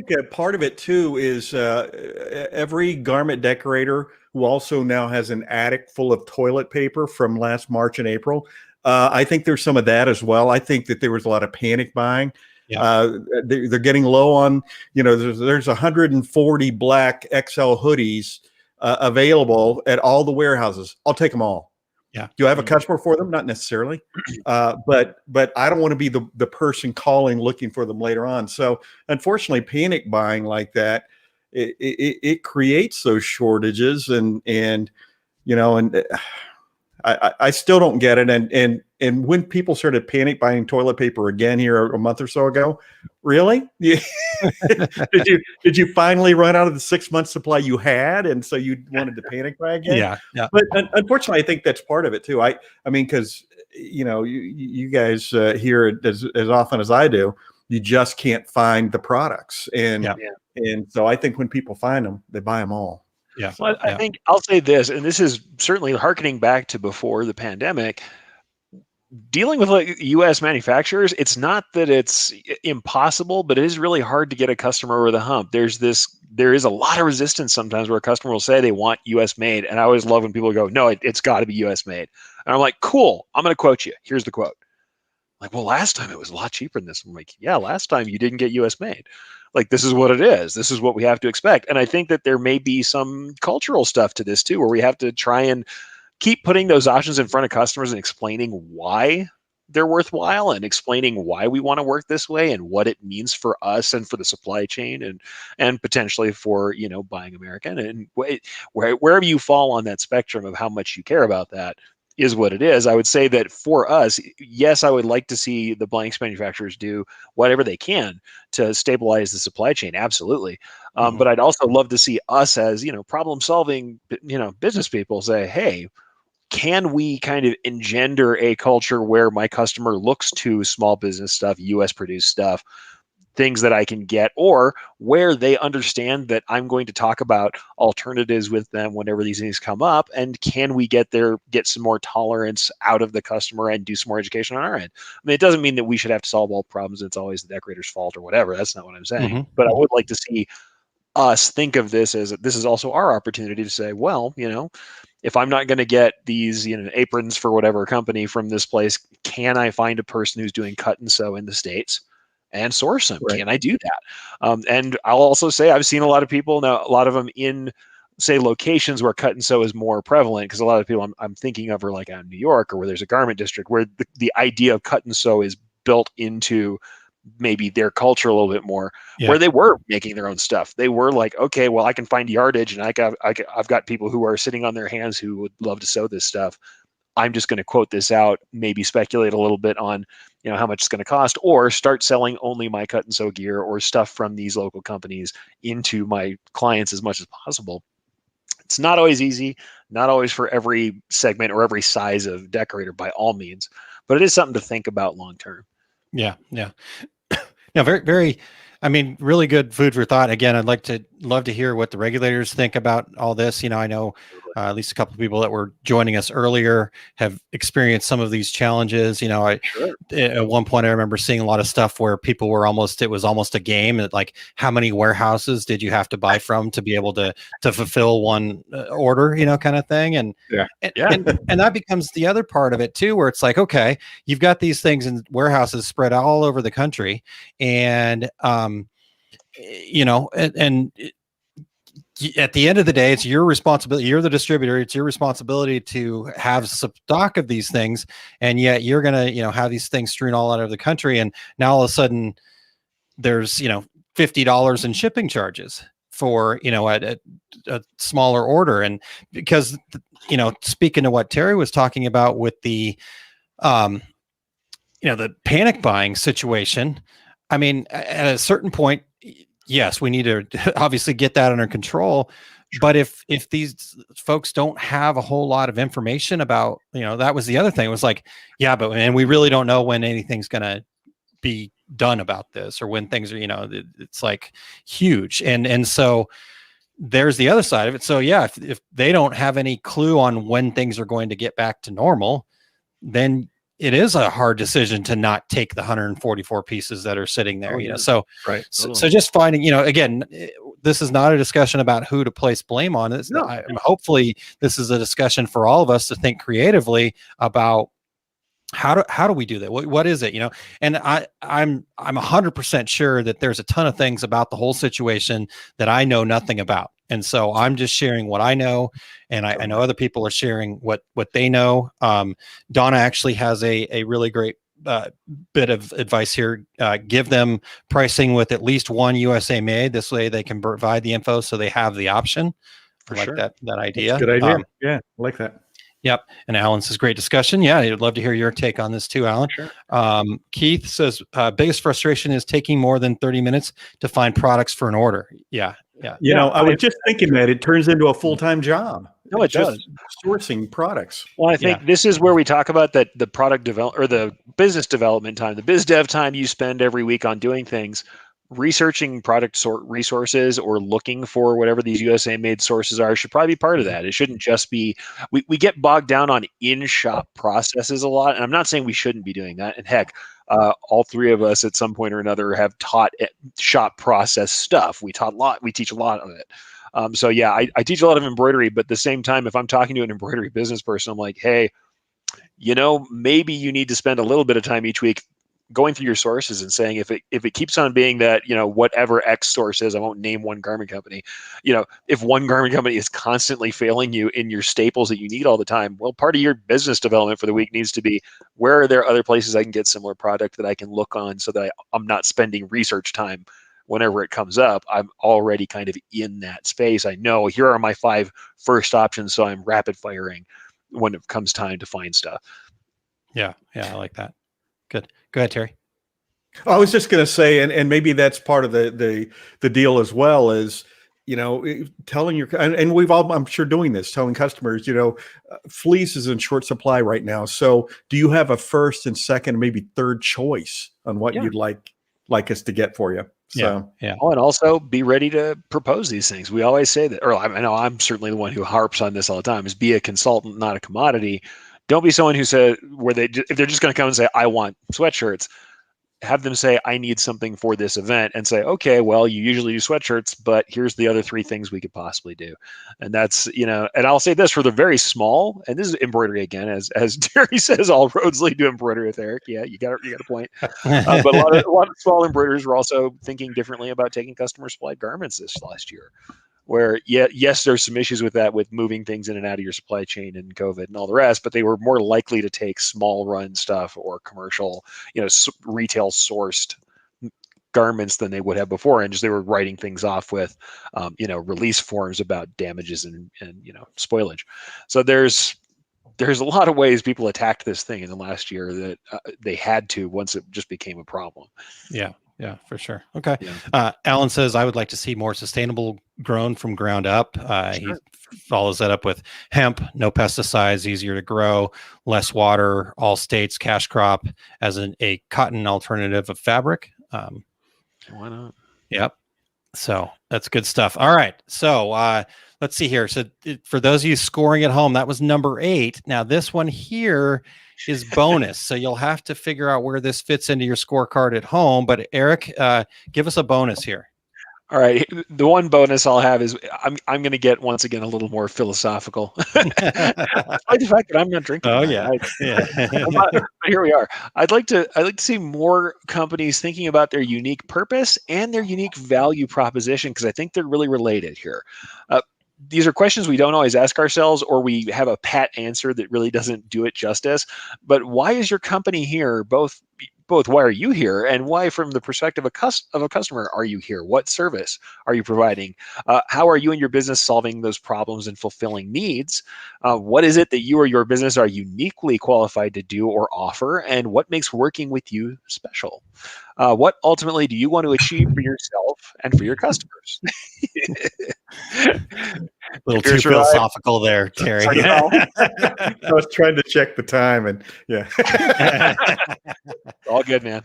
E: that part of it too is every garment decorator who also now has an attic full of toilet paper from last March and April. I think there's some of that as well. I think that there was a lot of panic buying. Yeah. They're getting low on, there's 140 black XL hoodies available at all the warehouses. I'll take them all. Yeah. Do I have a customer for them? Not necessarily. But I don't want to be the person calling looking for them later on. So unfortunately, panic buying like that, it creates those shortages and I still don't get it. And when people started panic buying toilet paper again here a month or so ago, really? Did you finally run out of the 6-month supply you had, and so you wanted to panic buy again? Yeah. But unfortunately, I think that's part of it too. I mean, because you guys hear it as often as I do. You just can't find the products, and so I think when people find them, they buy them all.
G: Yeah. Well, I think I'll say this, and this is certainly harkening back to before the pandemic. Dealing with U.S. manufacturers, it's not that it's impossible, but it is really hard to get a customer over the hump. There is a lot of resistance sometimes where a customer will say they want U.S. made, and I always love when people go, "No, it's got to be U.S. made." And I'm like, "Cool, I'm going to quote you. Here's the quote." Like, well, last time it was a lot cheaper than this. I'm like, yeah, last time you didn't get U.S. made. Like, this is what it is. This is what we have to expect. And I think that there may be some cultural stuff to this too, where we have to try and keep putting those options in front of customers and explaining why they're worthwhile and explaining why we want to work this way and what it means for us and for the supply chain and potentially for, buying American. And wherever you fall on that spectrum of how much you care about that is what it is. I would say that for us, yes, I would like to see the blanks manufacturers do whatever they can to stabilize the supply chain. Absolutely. But I'd also love to see us as, problem solving, business people say, hey, can we kind of engender a culture where my customer looks to small business stuff, US produced stuff, things that I can get, or where they understand that I'm going to talk about alternatives with them whenever these things come up, and can we get some more tolerance out of the customer and do some more education on our end? I mean, it doesn't mean that we should have to solve all problems. It's always the decorator's fault or whatever. That's not what I'm saying. But I would like to see us think of this as this is also our opportunity to say, well, if I'm not going to get these, aprons for whatever company from this place, can I find a person who's doing cut and sew in the States and source them? Right. Can I do that? And I'll also say I've seen a lot of people now, a lot of them in, say, locations where cut and sew is more prevalent, because a lot of people I'm thinking of are like out in New York or where there's a garment district where the idea of cut and sew is built into maybe their culture a little bit more, where they were making their own stuff. They were like, okay, well, I can find yardage, and I've got people who are sitting on their hands who would love to sew this stuff. I'm just going to quote this out, maybe speculate a little bit on, how much it's going to cost, or start selling only my cut and sew gear or stuff from these local companies into my clients as much as possible. It's not always easy, not always for every segment or every size of decorator by all means, but it is something to think about long term.
F: Yeah. Yeah, very, very, really good food for thought. Again, love to hear what the regulators think about all this. I know at least a couple of people that were joining us earlier have experienced some of these challenges. At one point I remember seeing a lot of stuff where people were it was almost a game. Like, how many warehouses did you have to buy from to be able to fulfill one order, kind of thing. And that becomes the other part of it too, where it's like, okay, you've got these things in warehouses spread all over the country, and at the end of the day, it's your responsibility. You're the distributor. It's your responsibility to have stock of these things. And yet you're going to, have these things strewn all out of the country. And now all of a sudden there's, $50 in shipping charges for, a smaller order. And because, speaking to what Terry was talking about with the, the panic buying situation, I mean, at a certain point, yes, we need to obviously get that under control. But if these folks don't have a whole lot of information about, that was the other thing. It was like, and we really don't know when anything's going to be done about this, or when things are, it's like huge. And so there's the other side of it. So yeah, if they don't have any clue on when things are going to get back to normal, then it is a hard decision to not take the 144 pieces that are sitting there, So,
E: right.
F: So just finding, again, this is not a discussion about who to place blame on. Hopefully this is a discussion for all of us to think creatively about how do we do that? What is it? And I'm 100% sure that there's a ton of things about the whole situation that I know nothing about. And so I'm just sharing what I know, and I know other people are sharing what they know. Donna actually has a really great bit of advice here. Give them pricing with at least one USA made. This way they can provide the info, so they have the option.
G: For
F: I
G: sure.
F: like that idea.
E: That's a good idea. Yeah, I like that.
F: Yep. And Alan says, great discussion. Yeah, I'd love to hear your take on this too, Alan.
G: Sure.
F: Keith says, biggest frustration is taking more than 30 minutes to find products for an order. Yeah.
E: I was just thinking that it turns into a full-time job.
G: No, it does.
E: Just sourcing products.
G: Well, I think this is where we talk about that the product develop or the business development time, the biz dev time you spend every week on doing things, researching product resources or looking for whatever these USA made sources are should probably be part of that. It shouldn't just be, we get bogged down on in-shop processes a lot. And I'm not saying we shouldn't be doing that. And heck, all three of us at some point or another have taught shop process stuff. We teach a lot of it. So yeah, I teach a lot of embroidery, but at the same time, if I'm talking to an embroidery business person, I'm like, hey, maybe you need to spend a little bit of time each week going through your sources and saying, if it keeps on being that, whatever X source is, I won't name one garment company, if one garment company is constantly failing you in your staples that you need all the time, well, part of your business development for the week needs to be, where are there other places I can get similar product that I can look on, so that I'm not spending research time whenever it comes up. I'm already kind of in that space. I know here are my 5 first options, so I'm rapid firing when it comes time to find stuff.
F: Yeah, I like that. Good. Go ahead, Terry.
E: I was just going to say, and maybe that's part of the deal as well, is telling your, and we've all, I'm sure, doing this, telling customers, fleece is in short supply right now. So do you have a first and second, maybe third choice on what you'd like us to get for you? So
F: yeah.
G: Oh, and also be ready to propose these things. We always say that, or I know I'm certainly the one who harps on this all the time, is be a consultant, not a commodity. Don't be someone who said, if they're just going to come and say, I want sweatshirts, have them say, I need something for this event, and say, okay, well, you usually do sweatshirts, but here's the other 3 things we could possibly do. And that's, and I'll say this for the very small, and this is embroidery again, as Terry says, all roads lead to embroidery with Erich. Yeah, you got a point. But a lot of small embroiderers were also thinking differently about taking customer supplied garments this last year. Where, yes, there's some issues with that, with moving things in and out of your supply chain and COVID and all the rest, but they were more likely to take small run stuff or commercial, retail sourced garments than they would have before. And just, they were writing things off with, release forms about damages and spoilage. So there's a lot of ways people attacked this thing in the last year that they had to, once it just became a problem.
F: Yeah, for sure. Okay.
G: Yeah.
F: Alan says, I would like to see more sustainable grown from ground up.
G: Sure.
F: He follows that up with hemp, no pesticides, easier to grow, less water, all states, cash crop as a cotton alternative of fabric.
G: Why not?
F: Yep. So that's good stuff. All right. So let's see here. So for those of you scoring at home, that was number 8. Now this one here is bonus. So you'll have to figure out where this fits into your scorecard at home. But Erich, give us a bonus here.
G: All right. The one bonus I'll have is I'm going to get once again a little more philosophical. Despite the fact that I'm not drinking.
F: Oh
G: tonight.
F: yeah, yeah.
G: But here we are. I'd like to see more companies thinking about their unique purpose and their unique value proposition, because I think they're really related here. These are questions we don't always ask ourselves, or we have a pat answer that really doesn't do it justice. But why is your company here? Both why are you here, and why, from the perspective of a customer, are you here? What service are you providing? How are you and your business solving those problems and fulfilling needs? What is it that you or your business are uniquely qualified to do or offer, and what makes working with you special? What ultimately do you want to achieve for yourself and for your customers?
F: A little too philosophical there, Terry.
E: I was trying to check the time, and yeah.
G: All good, man.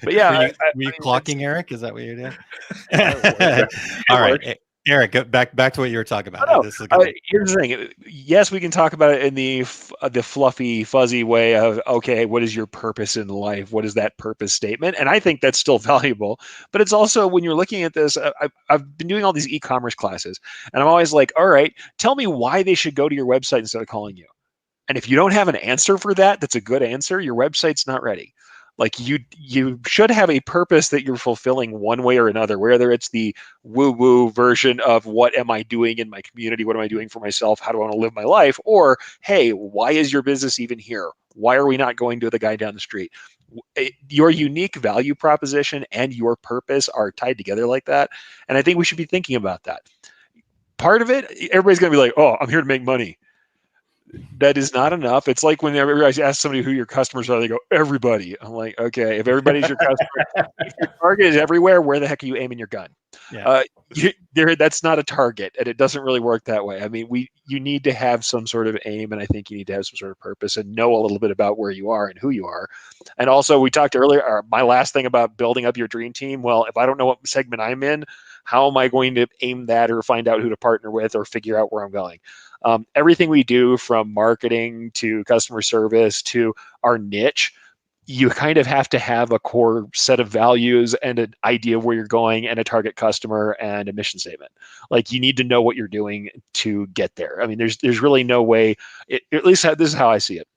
G: But yeah,
F: were you clocking, Eric? Is that what you're doing? All right, Eric, back to what you were talking about. This is
G: here's the thing. Yes, we can talk about it in the fluffy, fuzzy way of, okay, what is your purpose in life? What is that purpose statement? And I think that's still valuable. But it's also, when you're looking at this, I've been doing all these e-commerce classes, and I'm always like, all right, tell me why they should go to your website instead of calling you. And if you don't have an answer for that, that's a good answer, your website's not ready. Like, you should have a purpose that you're fulfilling one way or another, whether it's the woo-woo version of what am I doing in my community? What am I doing for myself? How do I want to live my life? Or, hey, why is your business even here? Why are we not going to the guy down the street? Your unique value proposition and your purpose are tied together like that. And I think we should be thinking about that. Part of it, everybody's going to be like, oh, I'm here to make money. That is not enough. It's like whenever I ask somebody who your customers are, they go, everybody. I'm like, okay, if everybody's your customer, if your target is everywhere, where the heck are you aiming your gun?
F: Yeah.
G: That's not a target, and it doesn't really work that way. I mean, you need to have some sort of aim, and I think you need to have some sort of purpose and know a little bit about where you are and who you are. And also, we talked earlier, my last thing about building up your dream team. Well, if I don't know what segment I'm in, how am I going to aim that or find out who to partner with or figure out where I'm going? Everything we do, from marketing to customer service to our niche, you kind of have to have a core set of values and an idea of where you're going and a target customer and a mission statement. Like, you need to know what you're doing to get there. I mean, there's really no way, at least this is how I see it.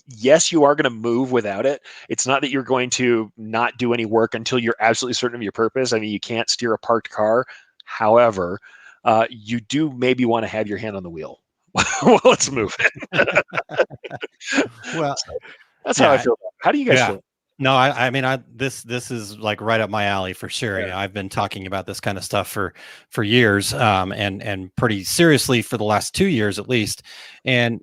G: Yes, you are going to move without it. It's not that you're going to not do any work until you're absolutely certain of your purpose. I mean, you can't steer a parked car. However, you do maybe want to have your hand on the wheel. Well, let's move it.
F: Well,
G: that's how I feel. How do you guys feel?
F: No, I mean, this is like right up my alley for sure. Yeah. I've been talking about this kind of stuff for years, and pretty seriously for the last 2 years at least. And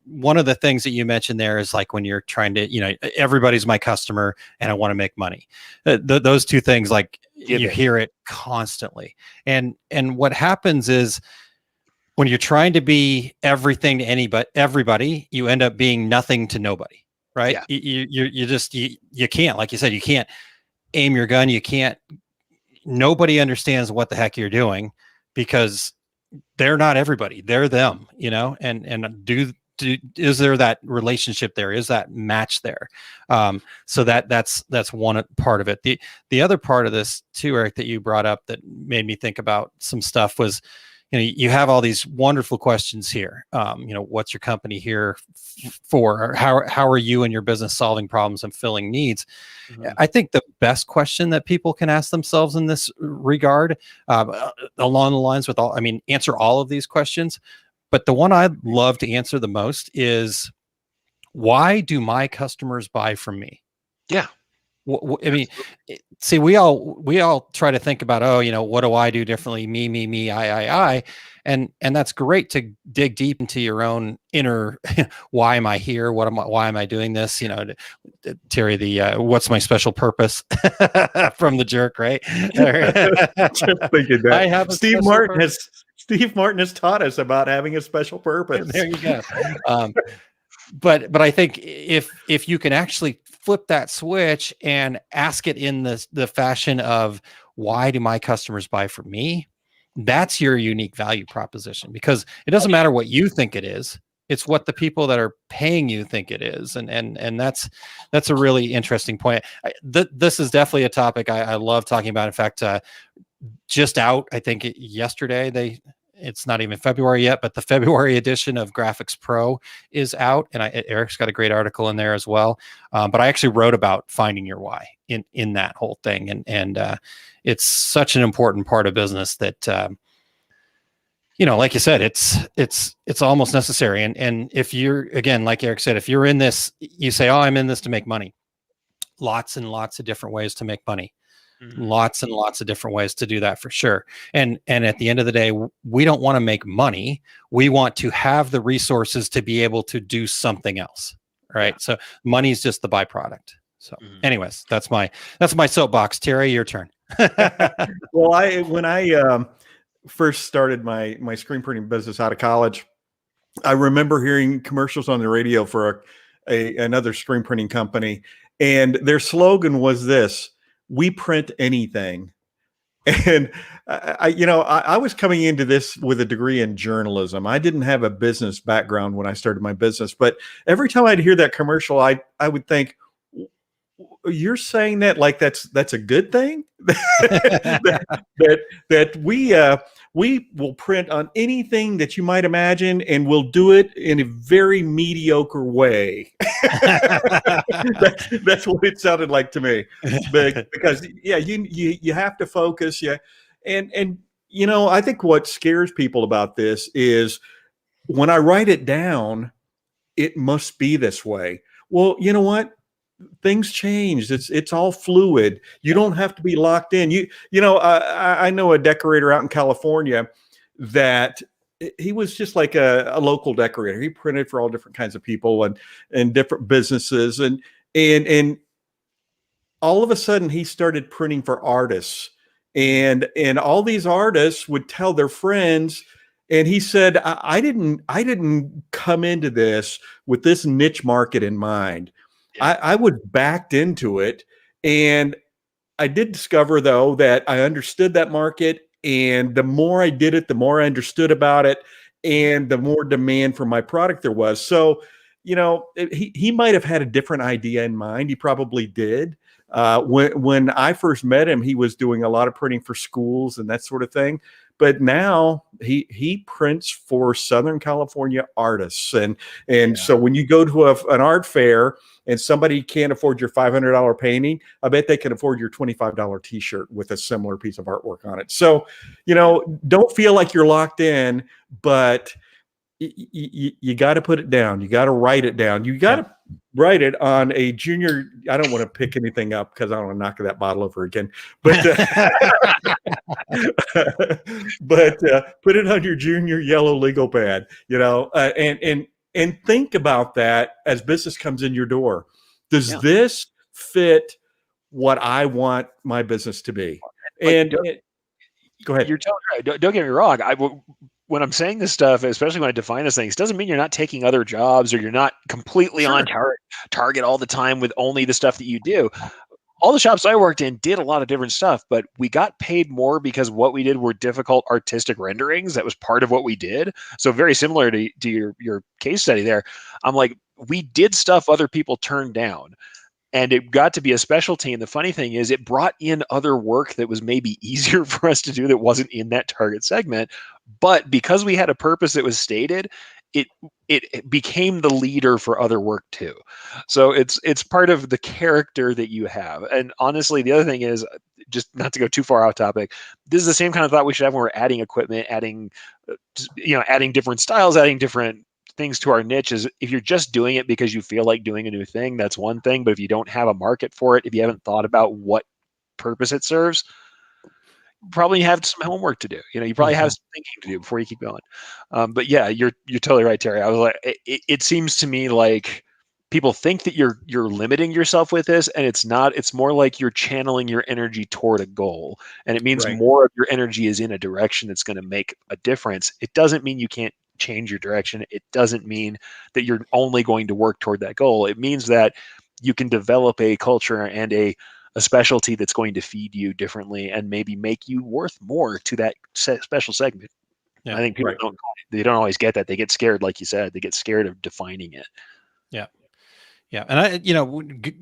F: one of the things that you mentioned there is, like, when you're trying to, everybody's my customer and I want to make money. Those two things, like, you hear it constantly. And what happens is, when you're trying to be everything to everybody, you end up being nothing to nobody. Right. Yeah. You can't, like you said, you can't aim your gun. Nobody understands what the heck you're doing, because they're not everybody. They're them, and is there that relationship there? Is that match there? So that's one part of it. The other part of this too, Eric, that you brought up that made me think about some stuff was, you have all these wonderful questions here. What's your company here for? Or how are you and your business solving problems and filling needs? Mm-hmm. I think the best question that people can ask themselves in this regard, along the lines with answer all of these questions. But the one I'd love to answer the most is, why do my customers buy from me?
G: Yeah.
F: I mean, see, we all try to think about, what do I do differently? Me, I, and that's great to dig deep into your own inner. Why am I here? Why am I doing this? Terry, the what's my special purpose from The Jerk, right?
E: Just thinking that.
F: I have
E: Steve Martin has taught us about having a special purpose.
F: There you go. But I think if you can actually flip that switch and ask it in the fashion of, why do my customers buy from me? That's your unique value proposition, because it doesn't matter what you think it is. It's what the people that are paying you think it is. And that's a really interesting point. This is definitely a topic I love talking about. In fact, just out, I think yesterday. It's not even February yet, but the February edition of Graphics Pro is out, and Erich's got a great article in there as well. But I actually wrote about finding your why in that whole thing, and it's such an important part of business that like you said, it's almost necessary. And if you're, again, like Erich said, if you're in this, you say, "Oh, I'm in this to make money." Lots and lots of different ways to make money. Lots and lots of different ways to do that for sure. And at the end of the day, we don't want to make money. We want to have the resources to be able to do something else. Right. Yeah. So money is just the byproduct. So anyways, that's my soapbox. Terry, your turn.
E: Well, when I first started my screen printing business out of college, I remember hearing commercials on the radio for another screen printing company. And their slogan was this: "We print anything." And I was coming into this with a degree in journalism. I didn't have a business background when I started my business, but every time I'd hear that commercial, I would think, "You're saying that like that's a good thing?" that we will print on anything that you might imagine, and we'll do it in a very mediocre way. That's what it sounded like to me. Because you have to focus. Yeah. And I think what scares people about this is when I write it down, it must be this way. Well, you know what? Things change. It's all fluid. You don't have to be locked in. I know a decorator out in California that he was just like a local decorator. He printed for all different kinds of people and different businesses. And all of a sudden he started printing for artists, and all these artists would tell their friends. And he said, I didn't come into this with this niche market in mind. I was backed into it, and I did discover, though, that I understood that market, and the more I did it, the more I understood about it, and the more demand for my product there was. So, he might have had a different idea in mind. He probably did. When I first met him, he was doing a lot of printing for schools and that sort of thing. But now he prints for Southern California artists. And so when you go to an art fair and somebody can't afford your $500 painting, I bet they can afford your $25 t-shirt with a similar piece of artwork on it. So, don't feel like you're locked in, but you got to put it down. You got to write it down. You got to write it on a junior. I don't want to pick anything up because I don't want to knock that bottle over again. But but put it on your junior yellow legal pad. And think about that as business comes in your door. Does this fit what I want my business to be? And go ahead.
G: You're totally right. Don't get me wrong. When I'm saying this stuff, especially when I define these things, doesn't mean you're not taking other jobs or you're not completely on target all the time with only the stuff that you do. All the shops I worked in did a lot of different stuff, but we got paid more because what we did were difficult artistic renderings. That was part of what we did. So very similar to your case study there. I'm like, we did stuff other people turned down. And it got to be a specialty. And the funny thing is it brought in other work that was maybe easier for us to do that wasn't in that target segment. But because we had a purpose that was stated, it became the leader for other work too. So it's part of the character that you have. And honestly, the other thing is, just not to go too far off topic, this is the same kind of thought we should have when we're adding equipment, adding different styles, adding different things to our niche. Is if you're just doing it because you feel like doing a new thing, that's one thing. But if you don't have a market for it, if you haven't thought about what purpose it serves, probably have some homework to do. You probably have some thinking to do before you keep going. But yeah, you're totally right, Terry. I was like, it seems to me like people think that you're limiting yourself with this, and it's not. It's more like you're channeling your energy toward a goal, and it means more of your energy is in a direction that's going to make a difference. It doesn't mean you can't change your direction. It doesn't mean that you're only going to work toward that goal. It means that you can develop a culture and a specialty that's going to feed you differently and maybe make you worth more to that special segment. I think people don't always get that. They get scared, like you said. They get scared of defining it.
F: Yeah. And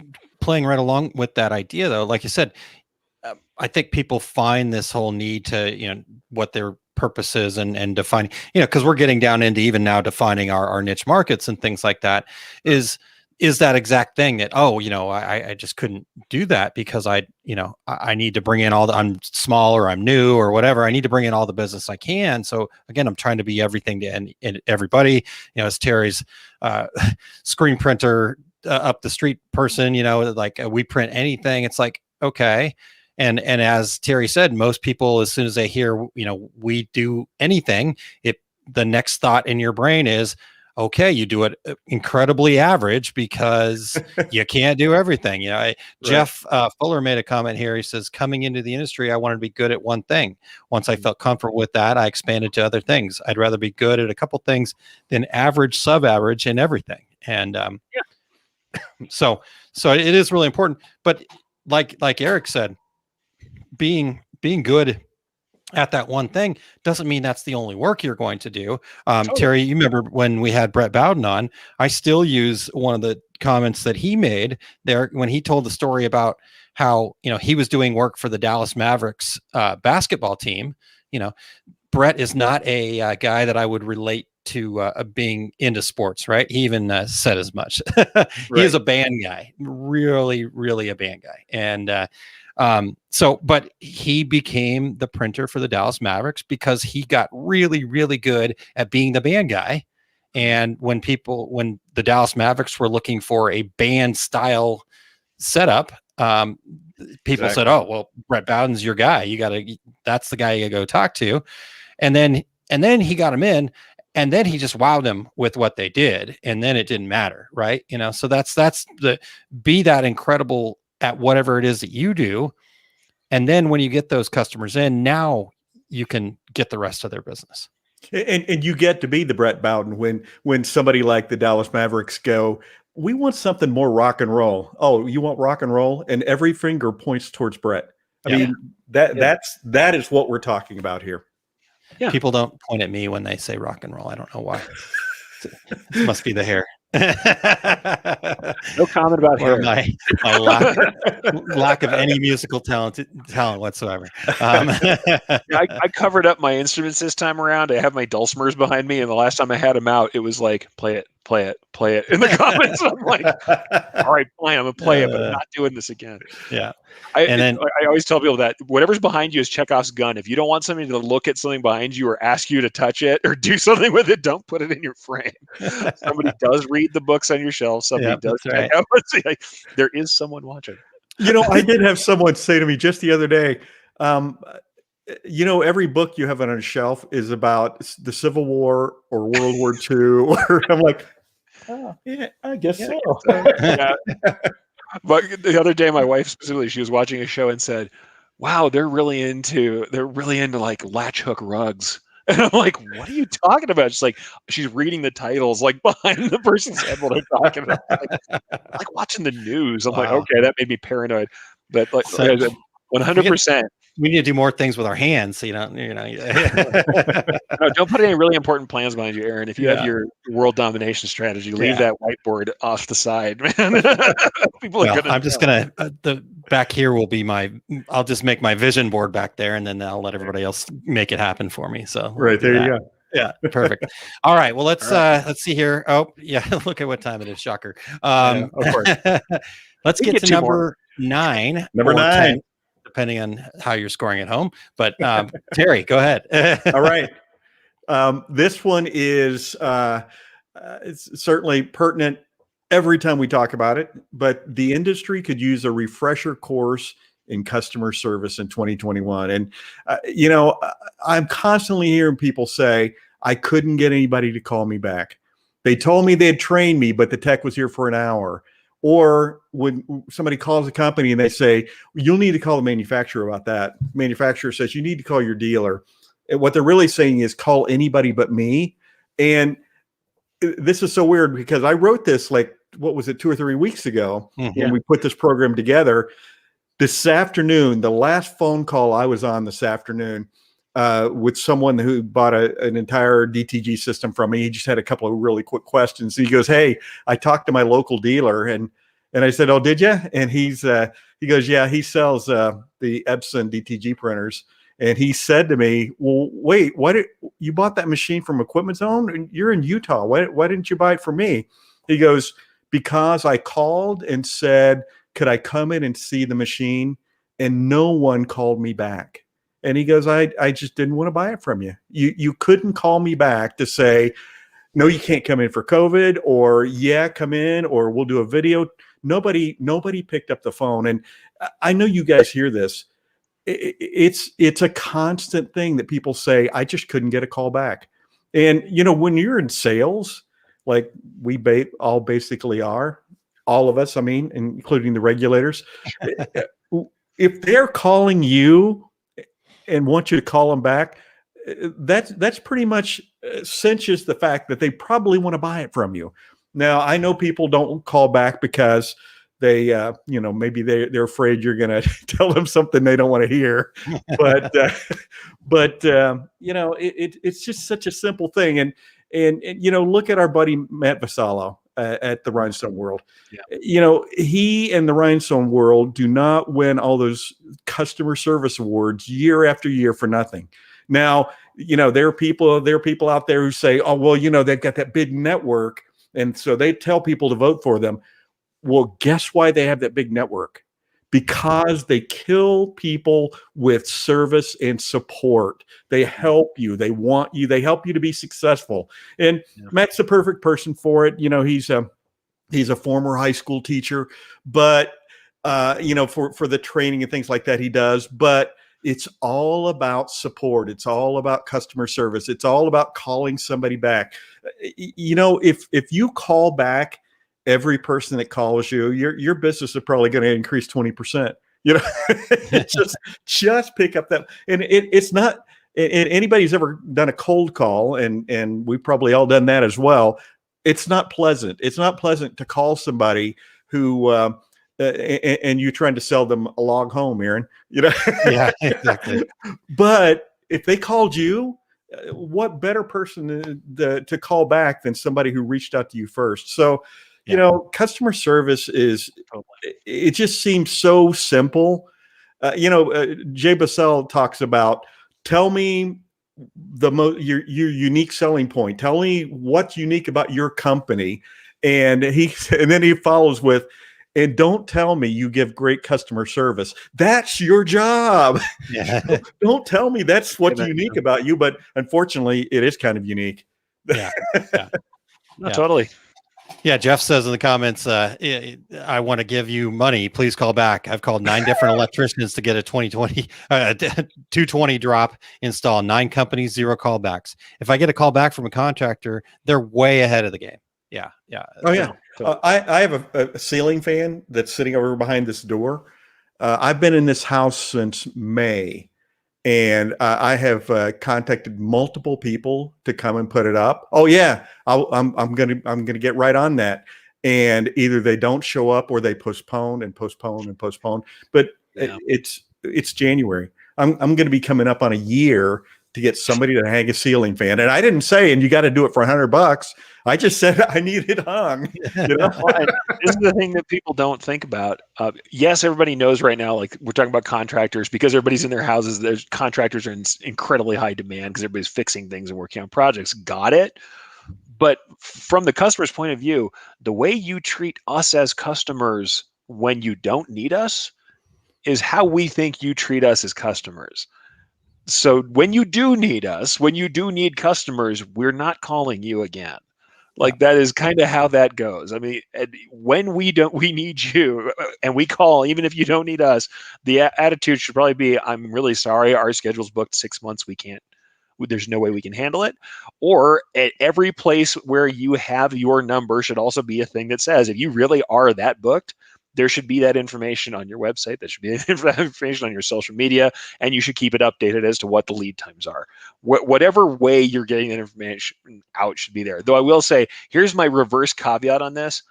F: playing right along with that idea, though, like you said, I think people find this whole need to, what their purpose is and defining, because we're getting down into even now defining our niche markets and things like that is that exact thing that, I just couldn't do that because I need to bring in I'm small or I'm new or whatever. I need to bring in all the business I can. So again, I'm trying to be everything to and everybody, as Terry's screen printer up the street person, like we print anything. It's like, okay. And as Terry said, most people, as soon as they hear, we do anything, the next thought in your brain is, okay, you do it incredibly average because you can't do everything. Right. Jeff Fuller made a comment here. He says, coming into the industry, I wanted to be good at one thing. Once I felt comfortable with that, I expanded to other things. I'd rather be good at a couple things than average, sub-average in everything. And so it is really important. But like Erich said, being good at that one thing doesn't mean that's the only work you're going to do. Terry, you remember when we had Brett Bowden on, I still use one of the comments that he made there when he told the story about how, he was doing work for the Dallas Mavericks basketball team. Brett is not a guy that I would relate to being into sports, right? He even said as much. He is a band guy, really, really a band guy. And but he became the printer for the Dallas Mavericks because he got really, really good at being the band guy. And when the Dallas Mavericks were looking for a band style setup, people said, "Oh, well, Brett Bowden's your guy. That's the guy you gotta go talk to." And then he got him in, and then he just wowed them with what they did. And then it didn't matter. Right. So that's be that incredible at whatever it is that you do. And then when you get those customers in, now you can get the rest of their business.
E: And you get to be the Brett Bowden when somebody like the Dallas Mavericks go, we want something more rock and roll. Oh, you want rock and roll? And every finger points towards Brett. I mean, that is what we're talking about here.
F: Yeah. People don't point at me when they say rock and roll. I don't know why. It must be the hair.
G: No comment about hair.
F: My lack of any musical talent whatsoever.
G: I covered up my instruments this time around. I have my dulcimers behind me, and the last time I had them out, it was like play it in the comments. I'm like, all right, fine, I'm gonna play it, but I'm not doing this again.
F: Yeah.
G: I always tell people that whatever's behind you is Chekhov's gun. If you don't want somebody to look at something behind you or ask you to touch it or do something with it, don't put it in your frame. Somebody does read the books on your shelf. Somebody does check out. Like, there is someone watching.
E: I did have someone say to me just the other day, every book you have on a shelf is about the Civil War or World War II. I'm like, oh, yeah, I guess so.
G: Yeah. But the other day, my wife specifically, she was watching a show and said, "Wow, they're really into like latch hook rugs." And I'm like, "What are you talking about?" She's reading the titles like behind the person's head while they're talking about like watching the news. I'm like, okay, that made me paranoid. But 100%.
F: We need to do more things with our hands.
G: No, don't put any really important plans behind you, Aaron. If you have your world domination strategy, leave that whiteboard off the side, man.
F: I'm just gonna the back here will be I'll just make my vision board back there, and then I'll let everybody else make it happen for me. So
E: right there, you go.
F: Yeah, perfect. All right. Well, let's see here. Oh, yeah. Look at what time it is. Shocker.
E: Of course.
F: Let's get to number 9.
E: Number 9.
F: 10. Depending on how you're scoring at home. But Terry, go ahead.
E: All right. This one is it's certainly pertinent every time we talk about it, but the industry could use a refresher course in customer service in 2021. And, I'm constantly hearing people say, I couldn't get anybody to call me back. They told me they'd train me, but the tech was here for an hour. Or when somebody calls a company and they say, you'll need to call the manufacturer about that. Manufacturer says you need to call your dealer. And what they're really saying is call anybody but me. And this is so weird because I wrote this 2 or 3 weeks ago when we put this program together. This afternoon, the last phone call I was on this afternoon with someone who bought an entire DTG system from me. He just had a couple of really quick questions. He goes, hey, I talked to my local dealer and And I said, "Oh, did you?" And he goes, "Yeah, he sells the Epson DTG printers." And he said to me, "Well, wait, you bought that machine from Equipment Zone? You're in Utah. Why didn't you buy it from me?" He goes, "Because I called and said, could I come in and see the machine? And no one called me back." And he goes, I just didn't want to buy it from you. You couldn't call me back to say, no, you can't come in for COVID, or yeah, come in, or we'll do a video. Nobody picked up the phone. And I know you guys hear this. It's a constant thing that people say, I just couldn't get a call back. And, when you're in sales, like we all basically are, all of us, I mean, including the regulators, if they're calling you and want you to call them back, that's pretty much cinches the fact that they probably want to buy it from you. Now, I know people don't call back because they, maybe they're afraid you're going to tell them something they don't want to hear. But, it's just such a simple thing. And look at our buddy Matt Vassallo at the Rhinestone World. Yeah. He and the Rhinestone World do not win all those customer service awards year after year for nothing. Now, there are people out there who say, oh, well, they've got that big network, and so they tell people to vote for them. Well, guess why they have that big network? Because they kill people with service and support. They help you. They want you. They help you to be successful. And Matt's the perfect person for it. He's a former high school teacher, but for the training and things like that he does. But it's all about support. It's all about customer service. It's all about calling somebody back. If you call back every person that calls you, your business is probably going to increase 20%. Just pick up that. And it's not, anybody's ever done a cold call, and we've probably all done that as well. It's not pleasant. It's not pleasant to call somebody who, and you're trying to sell them a log home, Aaron.
F: Yeah, exactly.
E: But if they called you, what better person to call back than somebody who reached out to you first? So, customer service it just seems so simple. Jay Bassell talks about, tell me your unique selling point. Tell me what's unique about your company. And then he follows with, and don't tell me you give great customer service. That's your job. Yeah. Don't tell me that's what's unique about you. But unfortunately, it is kind of unique.
G: Yeah. No, totally.
F: Yeah, Jeff says in the comments, I want to give you money. Please call back. I've called 9 different electricians to get a 220 drop install. 9 companies, 0 callbacks. If I get a call back from a contractor, they're way ahead of the game. Yeah.
E: Oh, yeah. I have a ceiling fan that's sitting over behind this door. I've been in this house since May, and I have contacted multiple people to come and put it up. Oh yeah, I'm gonna get right on that. And either they don't show up, or they postpone and postpone and postpone. But it's January. I'm going to be coming up on a year to get somebody to hang a ceiling fan. And I didn't say, and you got to do it for $100. I just said I need it hung.
G: Well, this is the thing that people don't think about. Yes, everybody knows right now, like we're talking about contractors, because everybody's in their houses. There's contractors are in incredibly high demand because everybody's fixing things and working on projects. Got it. But from the customer's point of view, the way you treat us as customers when you don't need us is how we think you treat us as customers. So when you do need us, when you do need customers, we're not calling you again. Like that is kind of how that goes. I mean, when we need you and we call, even if you don't need us, the attitude should probably be, I'm really sorry. Our schedule's booked 6 months. We can't, there's no way we can handle it. Or at every place where you have your number should also be a thing that says, if you really are that booked, there should be that information on your website. That should be that information on your social media, and you should keep it updated as to what the lead times are. Whatever way you're getting that information out should be there. Though I will say, here's my reverse caveat on this.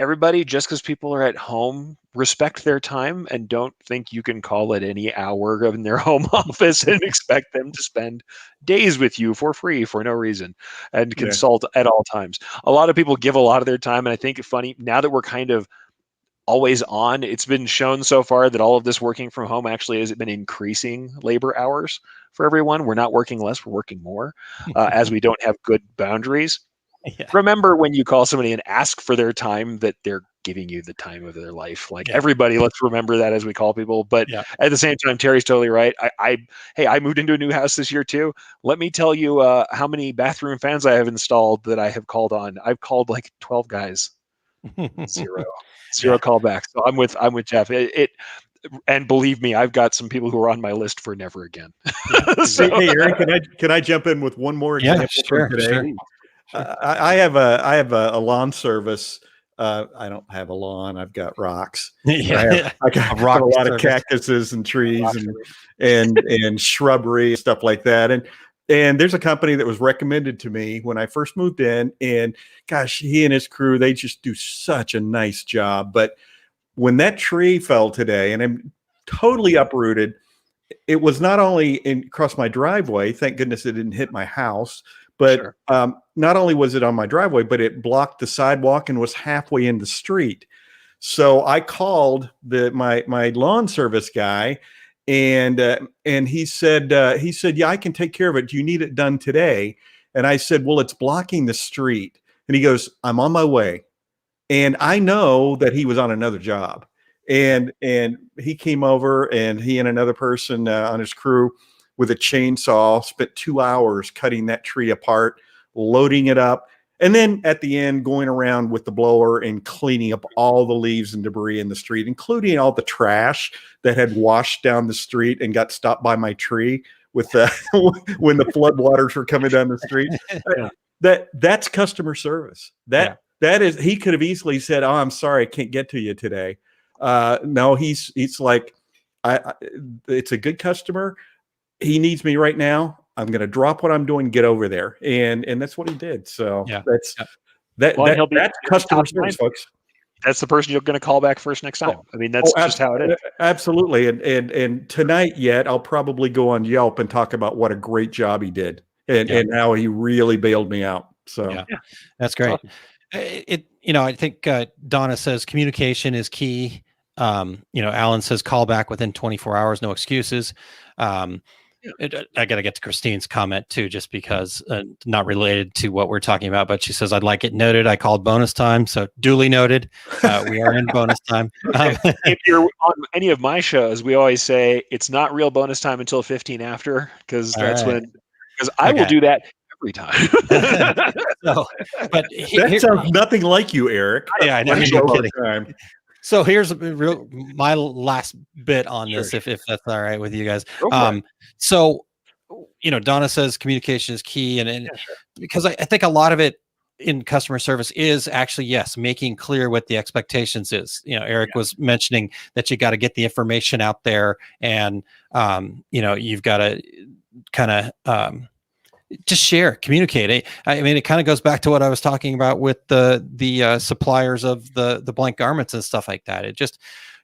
G: everybody, just because people are at home, respect their time and don't think you can call it any hour in their home office and expect them to spend days with you for free for no reason and consult at all times. A lot of people give a lot of their time, and I think it's funny now that we're kind of always on. It's been shown so far that all of this working from home actually has been increasing labor hours for everyone. We're not working less, we're working more as we don't have good boundaries. Yeah. Remember when you call somebody and ask for their time that they're giving you the time of their life. Like everybody, let's remember that as we call people. But at the same time, Terry's totally right. I moved into a new house this year too. Let me tell you how many bathroom fans I have installed that I have called on. I've called like 12 guys. Zero callbacks. So I'm with Jeff. And believe me, I've got some people who are on my list for never again.
E: So, hey, Eric, can I jump in with one more example from today? Sure. I have a lawn service. I don't have a lawn. I've got rocks. I got a lot of cactuses and trees and shrubbery, stuff like that. And there's a company that was recommended to me when I first moved in, and gosh, he and his crew, they just do such a nice job. But when that tree fell today and I'm totally uprooted, it was not only across my driveway, thank goodness it didn't hit my house, but not only was it on my driveway, but it blocked the sidewalk and was halfway in the street. So I called my lawn service guy, and he said, yeah, I can take care of it. Do you need it done today? And I said, well, it's blocking the street. And he goes, I'm on my way. And I know that he was on another job, and he came over, and he and another person on his crew with a chainsaw spent 2 hours cutting that tree apart, loading it up, and then at the end going around with the blower and cleaning up all the leaves and debris in the street, including all the trash that had washed down the street and got stopped by my tree with when the flood waters were coming down the street. That's customer service. That is, he could have easily said, "Oh, I'm sorry, I can't get to you today." No, he's like, it's a good customer. He needs me right now. I'm going to drop what I'm doing, get over there. And that's what he did. So that's customer service, folks.
G: That's the person you're going to call back first next time. I mean, that's just how it is.
E: Absolutely. And tonight yet, I'll probably go on Yelp and talk about what a great job he did and how he really bailed me out. So
F: that's great. I think Donna says communication is key. Alan says call back within 24 hours, no excuses. I got to get to Christine's comment too, just because not related to what we're talking about, but she says, I'd like it noted. I called bonus time. So duly noted. We are in bonus time.
G: If you're on any of my shows, we always say it's not real bonus time until 15 after, because that's because I will do that every time.
E: But that sounds nothing like you, Eric.
F: Yeah, I know. You're So here's my last bit on this, if that's all right with you guys. So, Donna says communication is key, and because I think a lot of it in customer service is actually, making clear what the expectations is. Eric was mentioning that you got to get the information out there, and you've got to kind of just share, communicate. I mean, it kind of goes back to what I was talking about with the suppliers of the blank garments and stuff like that. It just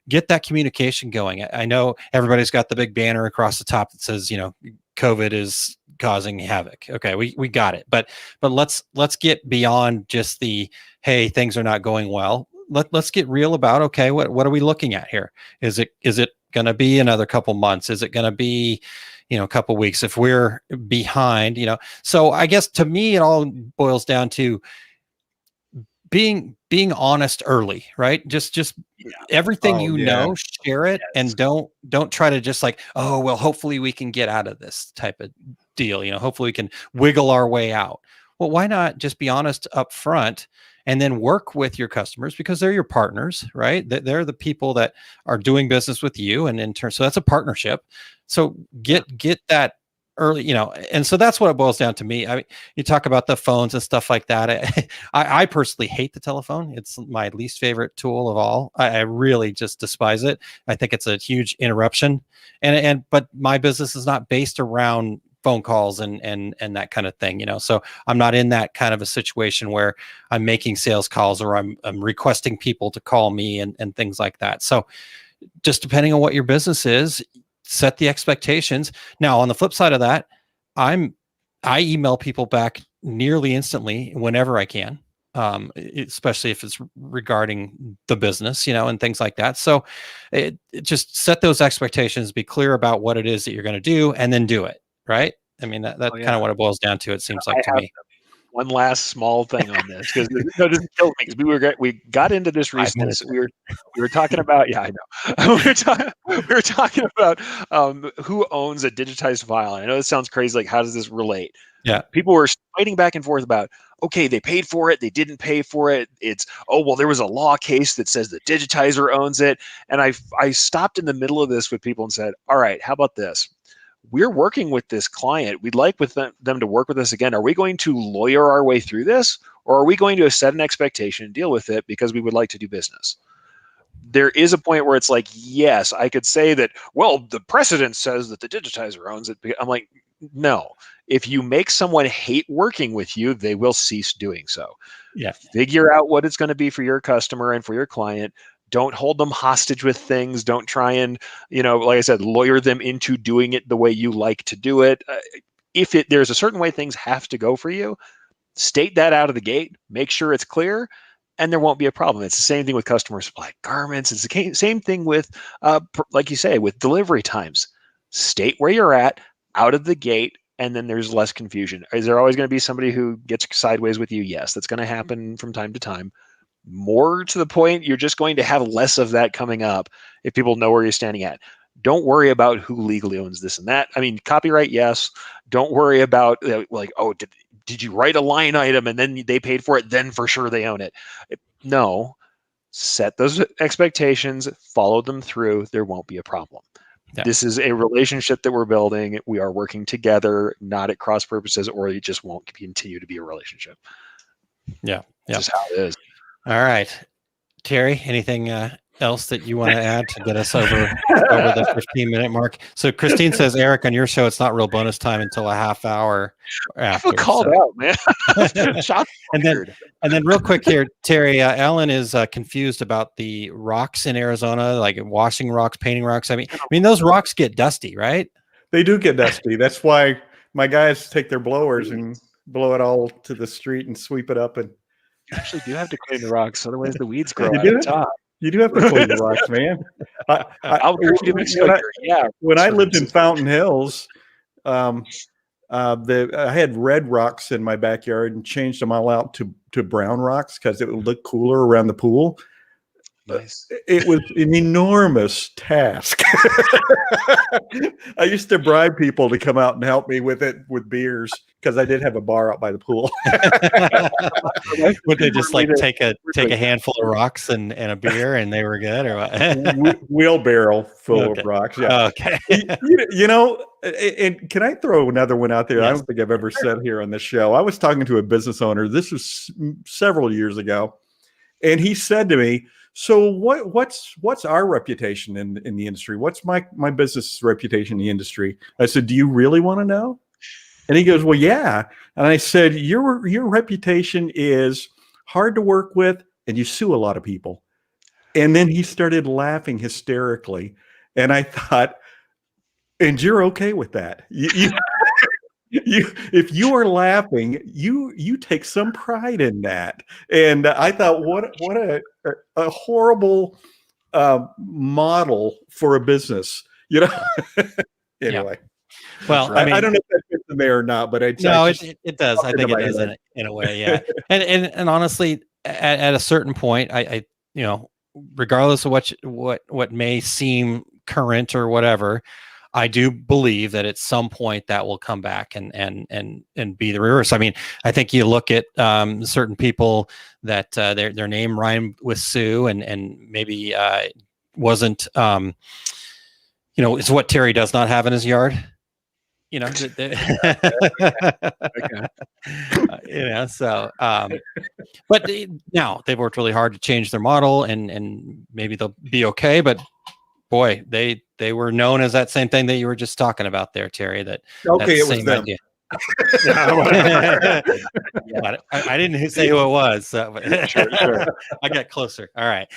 F: get that communication going. I know everybody's got the big banner across the top that says, COVID is causing havoc. Okay, we got it. But let's get beyond just the, hey, things are not going well. Let's get real about, okay, what are we looking at here? Is it going to be another couple months? Is it going to be a couple weeks if we're behind? So I guess to me it all boils down to being honest early, right? Just everything share it, and don't try to just like, oh well, hopefully we can get out of this type of deal. Hopefully we can wiggle our way out. Well, why not just be honest up front and then work with your customers, because they're your partners, right? They're the people that are doing business with you, and in turn, so that's a partnership. So get that early, and so that's what it boils down to me. I mean, you talk about the phones and stuff like that. I personally hate the telephone. It's my least favorite tool of all. I really just despise it. I think it's a huge interruption, but my business is not based around phone calls and that kind of thing, so I'm not in that kind of a situation where I'm making sales calls or I'm requesting people to call me and things like that. So just depending on what your business is, set the expectations. Now, on the flip side of that, I email people back nearly instantly whenever I can, especially if it's regarding the business, and things like that. So it just set those expectations, be clear about what it is that you're going to do, and then do it. Right. I mean, that's kind of what it boils down to. It seems like to me.
G: One last small thing on this, because this killed me, because we got into this recently. So we were talking about I know we were talking about who owns a digitized file. And I know this sounds crazy. Like, how does this relate?
F: Yeah,
G: people were fighting back and forth about, okay, they paid for it, they didn't pay for it. It's, oh well, there was a law case that says the digitizer owns it. And I stopped in the middle of this with people and said, all right, how about this? We're working with this client. We'd like them to work with us again. Are we going to lawyer our way through this, or are we going to set an expectation and deal with it because we would like to do business? There is a point where it's like, yes, I could say that, well, the precedent says that the digitizer owns it. I'm like, no. If you make someone hate working with you, they will cease doing so.
F: Yeah.
G: Figure out what it's going to be for your customer and for your client. Don't hold them hostage with things. Don't try and, like I said, lawyer them into doing it the way you like to do it. If there's a certain way things have to go for you, state that out of the gate, make sure it's clear, and there won't be a problem. It's the same thing with customer supplied garments. It's the same thing with, like you say, with delivery times. State where you're at out of the gate, and then there's less confusion. Is there always going to be somebody who gets sideways with you? Yes, that's going to happen from time to time. More to the point, you're just going to have less of that coming up if people know where you're standing at. Don't worry about who legally owns this and that. I mean, copyright, yes. Don't worry about like, oh, did you write a line item and then they paid for it, then for sure they own it. No, set those expectations, follow them through. There won't be a problem. Yeah. This is a relationship that we're building. We are working together, not at cross purposes, or it just won't continue to be a relationship.
F: Yeah.
G: That's just how it is.
F: All right. Terry, anything else that you want to add to get us over the 15-minute mark? So Christine says, Eric, on your show, it's not real bonus time until a half hour after.
G: I feel called out, man.
F: and then real quick here, Terry, Ellen is confused about the rocks in Arizona, like washing rocks, painting rocks. I mean, those rocks get dusty, right?
E: They do get dusty. That's why my guys take their blowers and blow it all to the street and sweep it up. And
G: you actually do have to clean the rocks, otherwise the weeds grow
E: out
G: of the top.
E: You do have to clean the rocks, man. When I lived in Fountain Hills, I had red rocks in my backyard and changed them all out to brown rocks because it would look cooler around the pool.
G: Nice.
E: It was an enormous task. I used to bribe people to come out and help me with it with beers because I did have a bar out by the pool.
F: Would they just like take a handful of rocks and a beer and they were good, or what?
E: Wheelbarrow full of rocks. Yeah.
F: Okay.
E: And can I throw another one out there? Yes. I don't think I've ever said here on this show. I was talking to a business owner. This was several years ago, and he said to me, so what's our reputation in the industry? What's my business reputation in the industry? I said, do you really want to know? And he goes, well, yeah. And I said, your reputation is hard to work with and you sue a lot of people. And then he started laughing hysterically. And I thought, and you're okay with that. If you are laughing, you take some pride in that. And I thought, what a horrible model for a business, Anyway.
F: Yeah. Well,
E: I don't know if that fits in there or not, but it does.
F: I think it does in a way. Yeah. and honestly, at a certain point, I regardless of what may seem current or whatever, I do believe that at some point that will come back and be the reverse. I mean, I think you look at certain people that their name rhymed with Sue and maybe wasn't, it's what Terry does not have in his yard. Okay. So, but now they've worked really hard to change their model and maybe they'll be okay, but boy, they were known as that same thing that you were just talking about there, Terry. That
E: Okay, it was
F: same
E: them.
F: idea. Yeah, but I didn't say who it was. So, but
G: Sure.
F: I got closer. All right.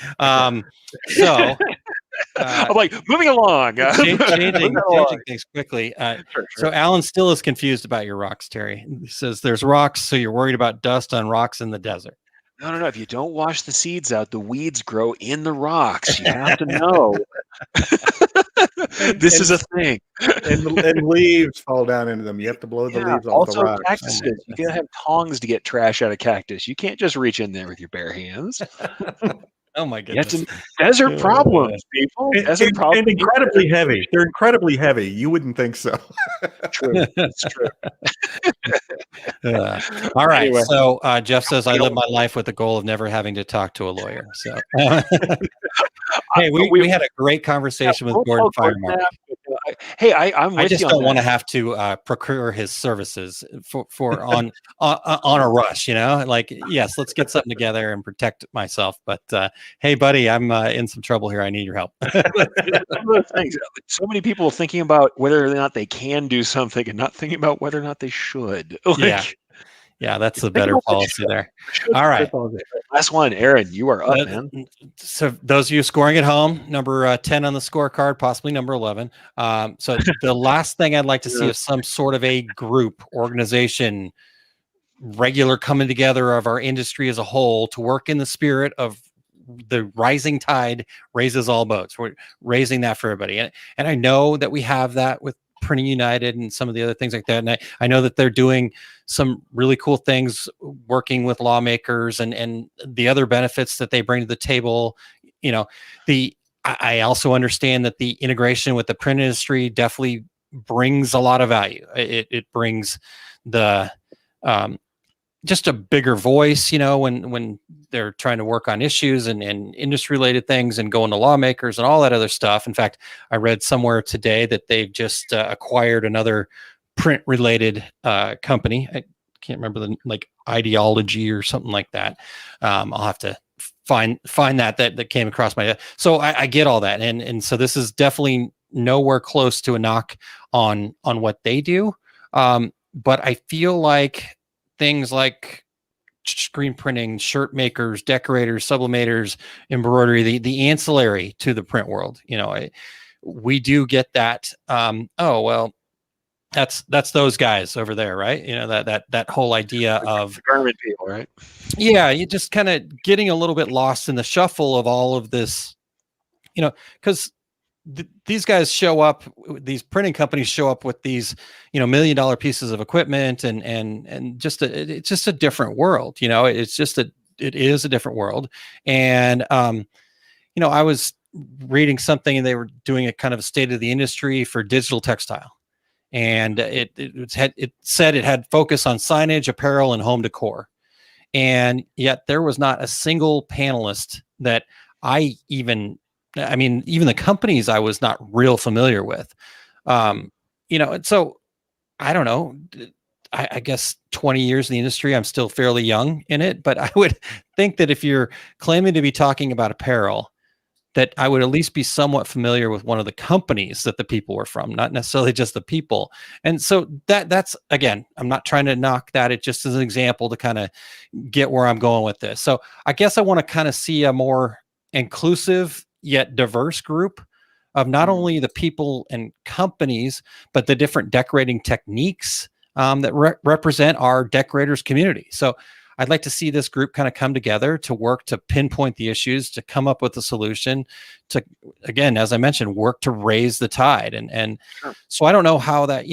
F: So
G: I'm like, moving along.
F: changing things quickly.
G: Sure.
F: So Alan still is confused about your rocks, Terry. He says there's rocks, so you're worried about dust on rocks in the desert.
G: No. If you don't wash the seeds out, the weeds grow in the rocks. You have to know. This is a thing.
E: and leaves fall down into them. You have to blow the leaves off the
G: Also,
E: rocks.
G: cactuses. You gotta have tongs to get trash out of cactus. You can't just reach in there with your bare hands.
F: Oh my
G: You have
F: goodness.
G: to, desert problems, people. Desert problems.
E: And incredibly heavy. They're incredibly heavy. You wouldn't think so.
G: True. It's true.
F: All right.
G: Anyway.
F: So Jeff says I live my life with the goal of never having to talk to a lawyer. So hey, we had a great conversation with Gordon Firemark.
G: I'm with
F: I just
G: you on
F: don't
G: that.
F: want to have to procure his services for on a rush, like, yes, let's get something together and protect myself. But hey, buddy, I'm in some trouble here. I need your help.
G: One of the things, so many people thinking about whether or not they can do something and not thinking about whether or not they should.
F: Yeah, that's the better policy there. All right.
G: Last one, Aaron, you are up, man.
F: So those of you scoring at home, number 10 on the scorecard, possibly number 11. So the last thing I'd like to see is some sort of a group, organization, regular coming together of our industry as a whole to work in the spirit of the rising tide raises all boats. We're raising that for everybody. And I know that we have that with Printing United and some of the other things like that. And I know that they're doing some really cool things working with lawmakers and the other benefits that they bring to the table. I also understand that the integration with the print industry definitely brings a lot of value. It brings the just a bigger voice, when they're trying to work on issues and industry related things and going to lawmakers and all that other stuff. In fact, I read somewhere today that they've just acquired another print related company. I can't remember the ideology or something like that. I'll have to find that came across my head. So I get all that. And so this is definitely nowhere close to a knock on what they do. But I feel like things like screen printing, shirt makers, decorators, sublimators, embroidery, the ancillary to the print world, we do get that. That's those guys over there, right? That whole idea of
G: garment people, right?
F: Yeah, you just kind of getting a little bit lost in the shuffle of all of this, because these guys show up, these printing companies show up with these, $1 million pieces of equipment and it's just a different world. It is a different world. And, I was reading something and they were doing a kind of a state of the industry for digital textile. And it said it had focus on signage, apparel, and home decor. And yet there was not a single panelist that even the companies I was not real familiar with. So I don't know. I guess 20 years in the industry, I'm still fairly young in it, but I would think that if you're claiming to be talking about apparel, that I would at least be somewhat familiar with one of the companies that the people were from, not necessarily just the people. And so that's, again, I'm not trying to knock that. It just as an example to kind of get where I'm going with this. So I guess I want to kind of see a more inclusive yet diverse group of not only the people and companies, but the different decorating techniques that represent our decorators community. So I'd like to see this group kind of come together to work to pinpoint the issues, to come up with a solution, to, again, as I mentioned, work to raise the tide. And sure. So I don't know how that,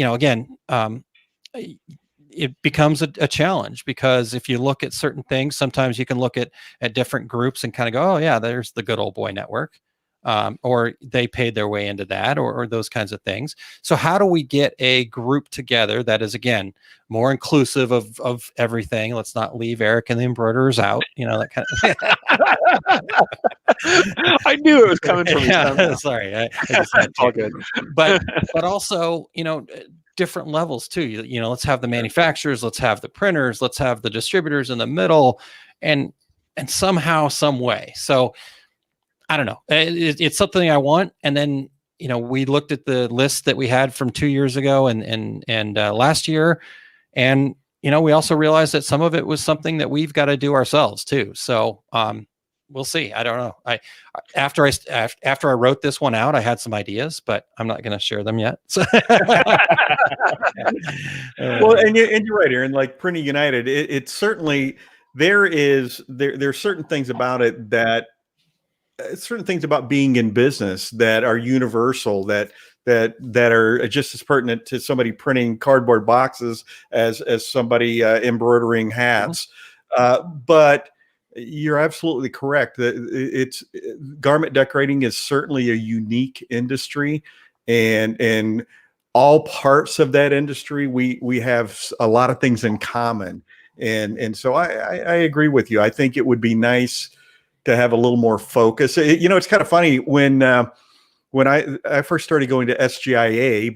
F: it becomes a challenge, because if you look at certain things, sometimes you can look at different groups and kind of go, oh yeah, there's the good old boy network. Or they paid their way into that, or those kinds of things. So how do we get a group together that is, again, more inclusive of everything? Let's not leave Erich and the embroiderers out, that kind of.
G: I knew it was coming from
F: you. Sorry, I just had
G: all good.
F: But also, different levels too. Let's have the manufacturers, let's have the printers, let's have the distributors in the middle, and somehow, some way. So I don't know. It's something I want. And then, we looked at the list that we had from 2 years ago and last year. And, we also realized that some of it was something that we've got to do ourselves too. So, we'll see. I don't know. After I wrote this one out, I had some ideas, but I'm not going to share them yet. So.
E: Well, and you're right, Aaron. Like Printing United, it's certainly there's certain things about it that certain things about being in business that are universal that are just as pertinent to somebody printing cardboard boxes as somebody embroidering hats. But you're absolutely correct that it's garment decorating is certainly a unique industry, and all parts of that industry we have a lot of things in common, and so I agree with you. I think it would be nice to have a little more focus. It's kind of funny when I first started going to SGIA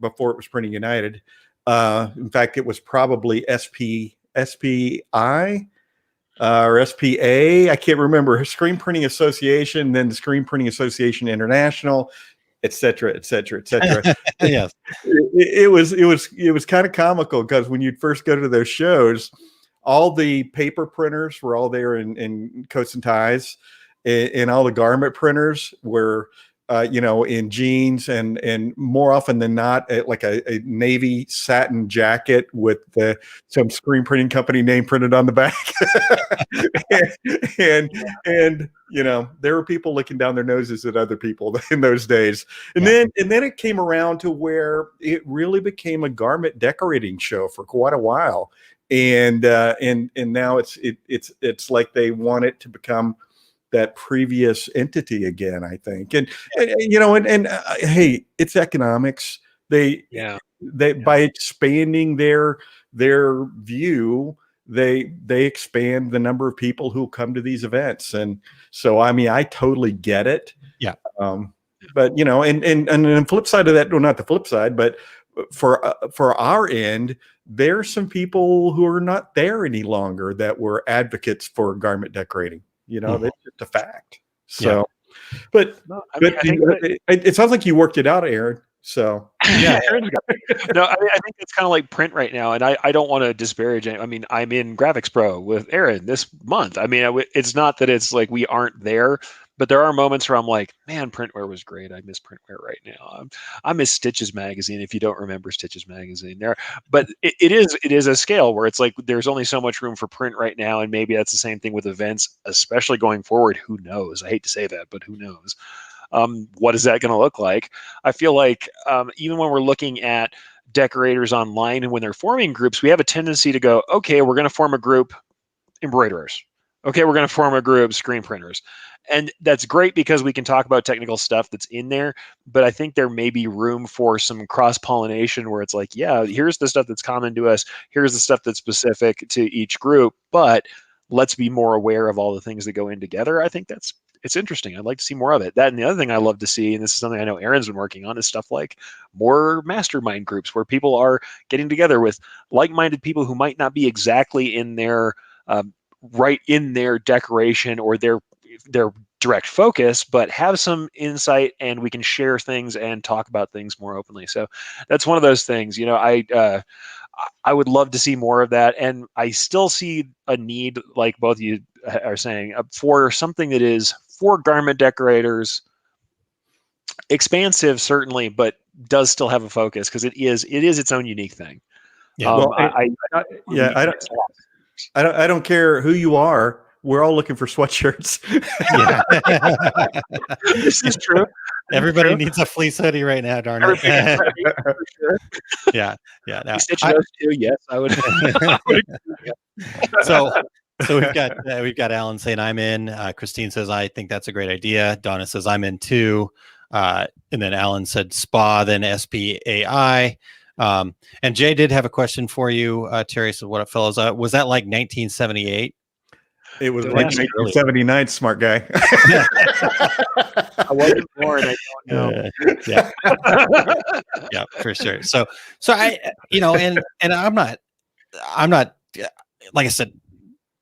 E: before it was Printing United. In fact, it was probably SPI or SPA. I can't remember. Screen Printing Association, then the Screen Printing Association International, et cetera, et cetera, et cetera.
F: Yes.
E: It was kind of comical because when you'd first go to those shows, all the paper printers were all there in coats and ties, and all the garment printers were in jeans and more often than not, like a navy satin jacket with some screen printing company name printed on the back. and there were people looking down their noses at other people in those days. And then it came around to where it really became a garment decorating show for quite a while. And now it's like they want it to become that previous entity again, I think. And hey, it's economics. They by expanding their view, they expand the number of people who come to these events. And so, I mean, I totally get it.
F: Yeah.
E: But and the flip side of that, well, not the flip side, but for our end, there's some people who are not there any longer that were advocates for garment decorating. That's just a fact. So, but it sounds like you worked it out, Aaron. So
G: yeah, no, I think it's kind of like print right now, and I don't want to disparage it. I mean, I'm in Graphics Pro with Aaron this month. I mean, it's not that it's like we aren't there, but there are moments where I'm like, man, printwear was great. I miss printwear right now. I miss Stitches magazine. If you don't remember Stitches magazine, but it is a scale where it's like there's only so much room for print right now, and maybe that's the same thing with events, especially going forward. Who knows? I hate to say that, but who knows? What is that going to look like? I feel like even when we're looking at decorators online and when they're forming groups, we have a tendency to go, okay, we're going to form a group embroiderers. Okay, we're going to form a group screen printers. And that's great because we can talk about technical stuff that's in there, but I think there may be room for some cross-pollination where it's like, yeah, here's the stuff that's common to us, here's the stuff that's specific to each group, but let's be more aware of all the things that go in together. I think it's interesting. I'd like to see more of it. That and the other thing I love to see, and this is something I know Aaron's been working on, is stuff like more mastermind groups where people are getting together with like-minded people who might not be exactly in their right in their decoration or their direct focus, but have some insight, and we can share things and talk about things more openly. So that's one of those things. I would love to see more of that, and I still see a need, like both of you are saying, for something that is for garment decorators, expansive certainly, but does still have a focus because it is its own unique thing.
E: Yeah. I don't care who you are. We're all looking for sweatshirts.
F: Yeah.
G: This is true.
F: Everybody needs a fleece hoodie right now, darn it.
G: For sure.
F: Yeah. No,
G: Stitch those too. Yes, I would.
F: So we've got Alan saying I'm in. Christine says I think that's a great idea. Donna says I'm in too. And then Alan said SPA, then SPAI. And Jay did have a question for you, Terry. So what up, fellows? Was that like 1978?
E: It was like 1979, smart guy.
G: I wasn't born. I don't know.
F: Yeah. Yeah, for sure. So I, and I'm not, like I said,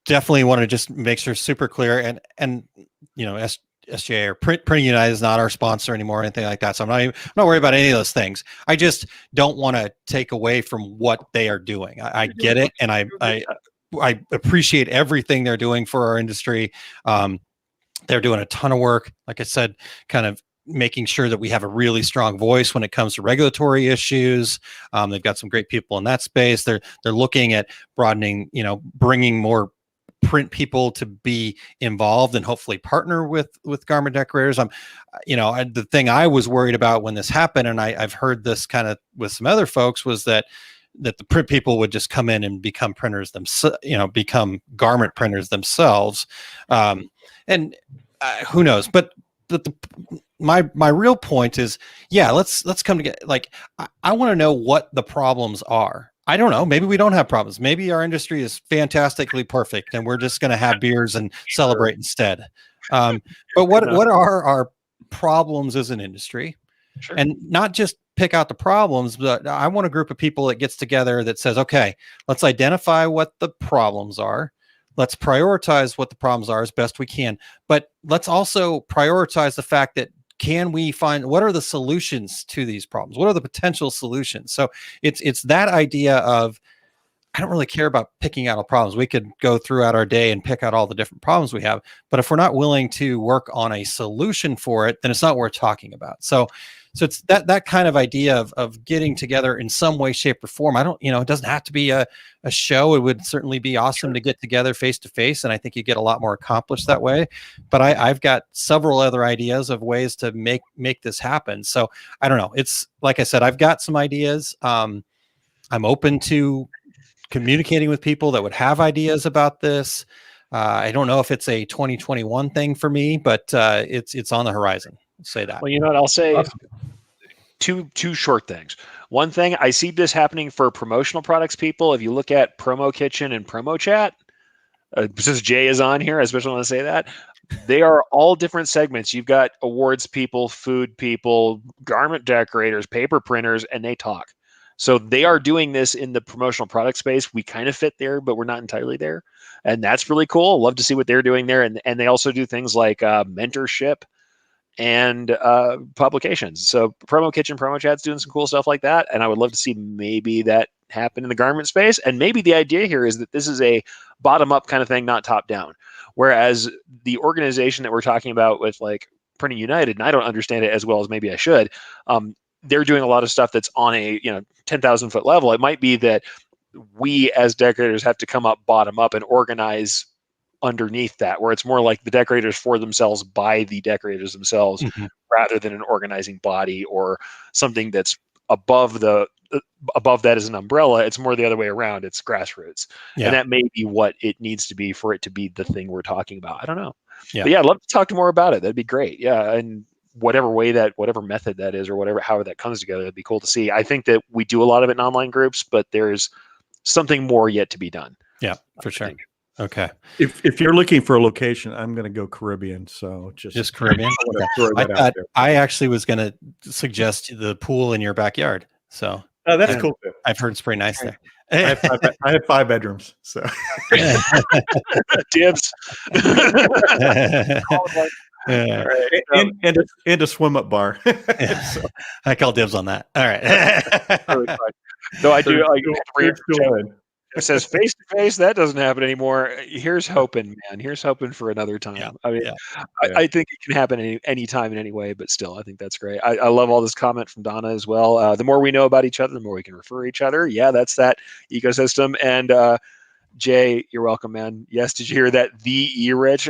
F: definitely want to just make sure super clear. And SGA or Printing United is not our sponsor anymore or anything like that. So I'm not worried about any of those things. I just don't want to take away from what they are doing. I get it. And I appreciate everything they're doing for our industry. They're doing a ton of work. Like I said, kind of making sure that we have a really strong voice when it comes to regulatory issues. They've got some great people in that space. They're looking at broadening, bringing more print people to be involved and hopefully partner with garment decorators. The thing I was worried about when this happened, and I've heard this kind of with some other folks, was that the print people would just come in and become printers themselves, become garment printers themselves. And who knows, but my real point is, let's come together. Like, I want to know what the problems are. I don't know. Maybe we don't have problems. Maybe our industry is fantastically perfect and we're just going to have beers and celebrate instead. But what are our problems as an industry?
G: Sure.
F: And not just pick out the problems, but I want a group of people that gets together that says, okay, let's identify what the problems are. Let's prioritize what the problems are as best we can. But let's also prioritize the fact that, can we find, what are the solutions to these problems? What are the potential solutions? So it's that idea of, I don't really care about picking out all problems. We could go throughout our day and pick out all the different problems we have. But if we're not willing to work on a solution for it, then it's not worth talking about. So it's that kind of idea of getting together in some way, shape, or form. It doesn't have to be a show. It would certainly be awesome to get together face to face, and I think you get a lot more accomplished that way. But I've got several other ideas of ways to make this happen. So I don't know. It's like I said, I've got some ideas. I'm open to communicating with people that would have ideas about this. I don't know if it's a 2021 thing for me, but it's on the horizon. I'll say that.
G: Well, you know what I'll say? Two short things. One thing, I see this happening for promotional products people. If you look at Promo Kitchen and Promo Chat, since Jay is on here, I especially want to say that, they are all different segments. You've got awards people, food people, garment decorators, paper printers, and they talk. So they are doing this in the promotional product space. We kind of fit there, but we're not entirely there. And that's really cool. Love to see what they're doing there. And they also do things like mentorship and publications. So Promo Kitchen, Promo Chat's doing some cool stuff like that. And I would love to see maybe that happen in the garment space. And maybe the idea here is that this is a bottom-up kind of thing, not top-down. Whereas the organization that we're talking about with like Printing United, and I don't understand it as well as maybe I should, they're doing a lot of stuff that's on a 10,000 foot level. It might be that we as decorators have to come up bottom up and organize underneath that, where it's more like the decorators for themselves by the decorators themselves, rather than an organizing body or something that's above that as an umbrella. It's more the other way around. It's grassroots. Yeah. And that may be what it needs to be for it to be the thing we're talking about. I don't know. Yeah. But yeah, I'd love to talk more about it. That'd be great. Yeah. And whatever method that is, or however that comes together, it'd be cool to see. I think that we do a lot of it in online groups, but there's something more yet to be done.
F: Yeah, for sure. Okay.
E: If you're looking for a location, I'm going to go Caribbean. So just
F: Caribbean. I actually was going to suggest the pool in your backyard. So
E: that's cool too.
F: I've heard it's pretty nice there.
E: I have 5 bedrooms. So
G: dibs.
E: Right. And a swim up bar.
F: So. I call dibs on that. All right.
G: So I do like it says face to face. That doesn't happen anymore. Here's hoping, man. Here's hoping for another time. Yeah. I mean, I think it can happen any time in any way, but still, I think that's great. I love all this comment from Donna as well. The more we know about each other, the more we can refer each other. Yeah, that's that ecosystem. And Jay, you're welcome, man. Yes, did you hear that? The Erich.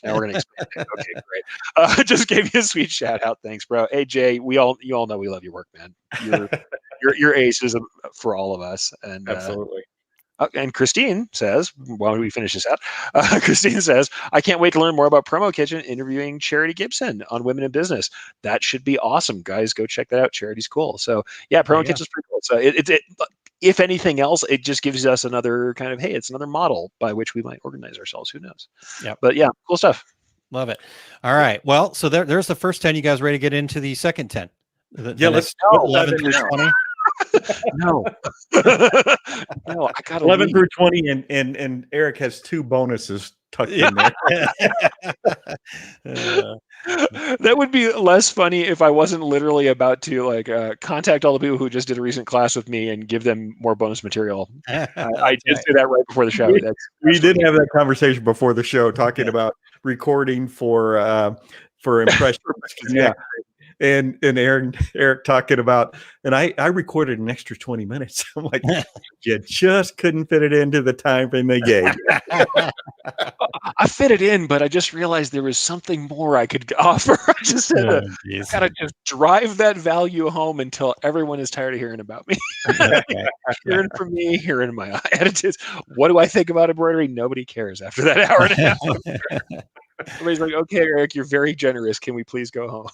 G: Now we're gonna expand it. Okay, great. Just gave you a sweet shout out. Thanks, bro. Hey, Jay, you all know we love your work, man. Your aces for all of us. And
E: absolutely.
G: And Christine says, while we finish this out, Christine says, I can't wait to learn more about Promo Kitchen interviewing Charity Gibson on women in business. That should be awesome, guys. Go check that out. Charity's cool. So yeah, Promo Kitchen's pretty cool. So it if anything else, it just gives us another kind of, hey, it's another model by which we might organize ourselves. Who knows? Yeah. But yeah, cool stuff.
F: Love it. All right. Well, so there's the first 10. You guys ready to get into the second 10?
E: Let's
F: 11 through 20.
G: No, I got
E: 11 through 20, and Erich has 2 bonuses tucked in there.
G: That would be less funny if I wasn't literally about to contact all the people who just did a recent class with me and give them more bonus material. I did say that right before the show.
E: We did have that conversation before the show, talking about recording for impression. Yeah. And Eric talking about, and I recorded an extra 20 minutes. I'm like, you just couldn't fit it into the time frame they gave.
G: I fit it in, but I just realized there was something more I could offer. I just had gotta just drive that value home until everyone is tired of hearing about me. Hearing from me, hearing my attitudes. What do I think about embroidery? Nobody cares after that hour and a half. Everybody's like, okay, Eric, you're very generous. Can we please go home?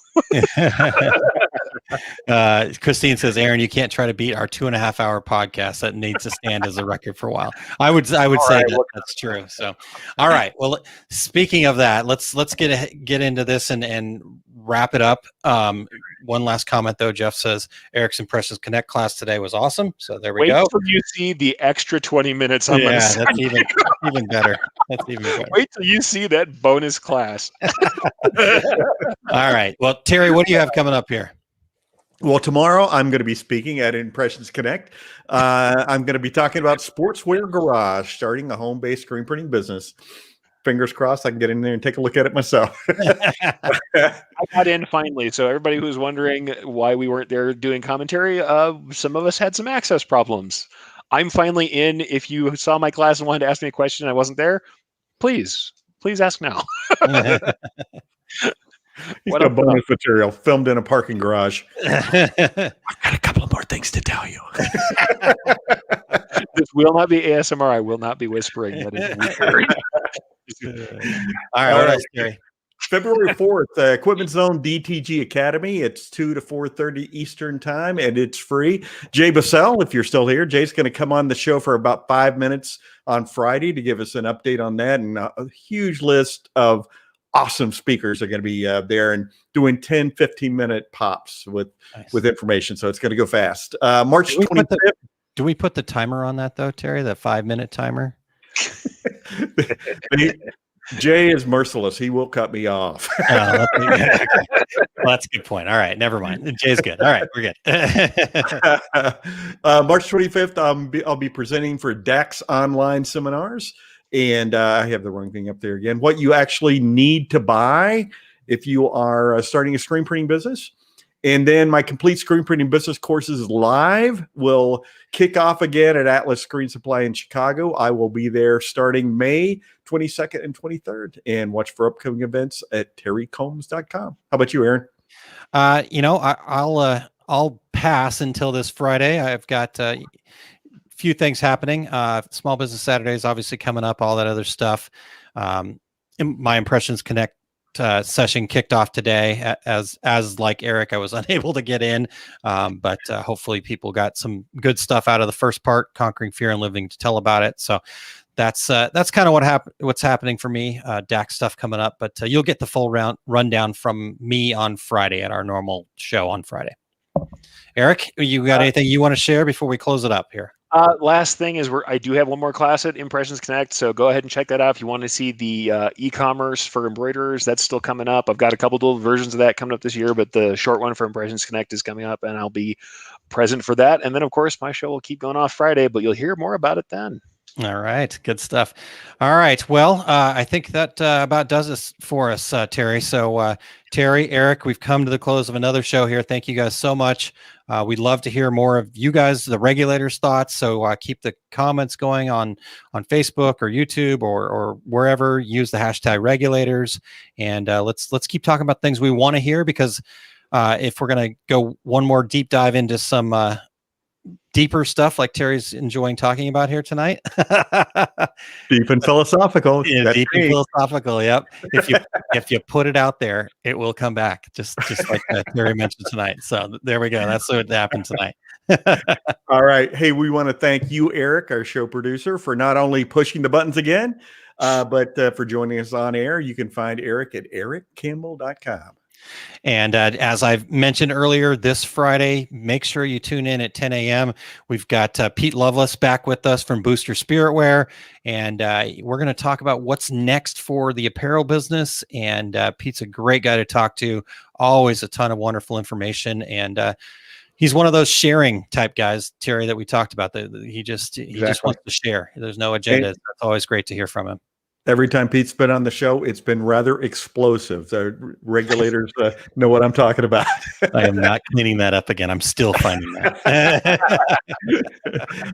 F: Christine says, Aaron, you can't try to beat our 2.5-hour podcast. That needs to stand as a record for a while. I would say that's true. So, all right. Well, speaking of that, let's get into this and wrap it up. One last comment though. Jeff says Eric's Impressions Connect class today was awesome. So there we go.
G: Wait till you see the extra 20 minutes.
F: That's even better. That's even better.
G: Wait till you see that bonus class.
F: All right. Well, Terry, what do you have coming up here?
E: Well, tomorrow I'm going to be speaking at Impressions Connect. I'm going to be talking about Sportswear Garage, starting a home-based screen printing business. Fingers crossed I can get in there and take a look at it myself.
G: I got in finally. So everybody who's wondering why we weren't there doing commentary, some of us had some access problems. I'm finally in. If you saw my class and wanted to ask me a question and I wasn't there, please ask now.
E: He's got bonus material filmed in a parking garage. I've got a couple of more things to tell you.
G: This will not be ASMR. I will not be whispering. That is weird.
F: All right. What else, Terry?
E: February 4th, Equipment Zone DTG Academy. It's 2 to 4:30 Eastern time, and it's free. Jay Bassell, if you're still here, Jay's going to come on the show for about 5 minutes on Friday to give us an update on that, and a huge list of awesome speakers are going to be there and doing 10, 15-minute pops with information. So it's going to go fast. March 25th.
F: Do we put the timer on that, though, Terry? The 5-minute timer?
E: Jay is merciless. He will cut me off.
F: Well, that's a good point. All right. Never mind. Jay's good. All right. We're good.
E: March 25th, I'll be presenting for DAX online seminars. And I have the wrong thing up there again. What you actually need to buy if you are starting a screen printing business. And then my complete screen printing business courses live will kick off again at Atlas Screen Supply in Chicago. I will be there starting May 22nd and 23rd. And watch for upcoming events at terrycombs.com. How about you, Aaron?
F: I'll pass until this Friday. I've got few things happening. Small Business Saturday is obviously coming up, all that other stuff. My Impressions Connect session kicked off today. As like Eric, I was unable to get in, but hopefully people got some good stuff out of the first part, Conquering Fear and Living to Tell About It. So that's kind of what's happening for me. DAX stuff coming up, but you'll get the full rundown from me on Friday at our normal show on Friday. Eric, you got anything you want to share before we close it up here?
G: Last thing is I do have one more class at Impressions Connect, so go ahead and check that out if you want to see the e-commerce for embroiderers. That's still coming up. I've got a couple little versions of that coming up this year, but the short one for Impressions Connect is coming up, and I'll be present for that. And then, of course, my show will keep going off Friday, but you'll hear more about it then.
F: All right. Good stuff. All right. Well, I think that about does this for us, Terry. So, Terry, Eric, we've come to the close of another show here. Thank you guys so much. We'd love to hear more of you guys, the regulators' thoughts. So keep the comments going on Facebook or YouTube or wherever. Use the hashtag regulators. And let's keep talking about things we want to hear, because if we're going to go one more deep dive into some deeper stuff like Terry's enjoying talking about here tonight.
E: Deep and philosophical.
F: Yeah, deep and philosophical. Yep. If you put it out there, it will come back. Just like Terry mentioned tonight. So there we go. That's what happened tonight.
E: All right. Hey, we want to thank you, Eric, our show producer, for not only pushing the buttons again, but for joining us on air. You can find Eric at ericcampbell.com.
F: And as I've mentioned earlier, this Friday, make sure you tune in at 10 a.m. We've got Pete Lovelace back with us from Booster Spiritwear, and we're going to talk about what's next for the apparel business. And Pete's a great guy to talk to, always a ton of wonderful information. And he's one of those sharing type guys, Terry, that we talked about. He just wants to share. There's no agenda. That's always great to hear from him.
E: Every time Pete's been on the show, it's been rather explosive. The regulators know what I'm talking about.
F: I am not cleaning that up again. I'm still finding that.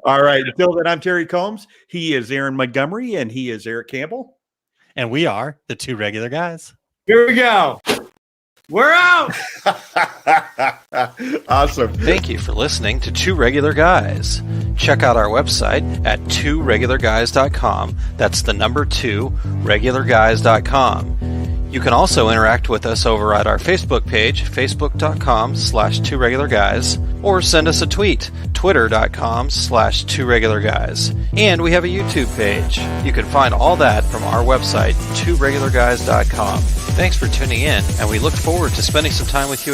E: All right. Until then, I'm Terry Combs. He is Aaron Montgomery, and he is Eric Campbell.
F: And we are the two regular guys.
E: Here we go. We're out. Awesome.
D: Thank you for listening to Two Regular Guys. Check out our website at tworegularguys.com. That's the number 2, regularguys.com. You can also interact with us over at our Facebook page, facebook.com/tworegularguys, or send us a tweet, twitter.com/tworegularguys. And we have a YouTube page. You can find all that from our website, tworegularguys.com. Thanks for tuning in, and we look forward to spending some time with you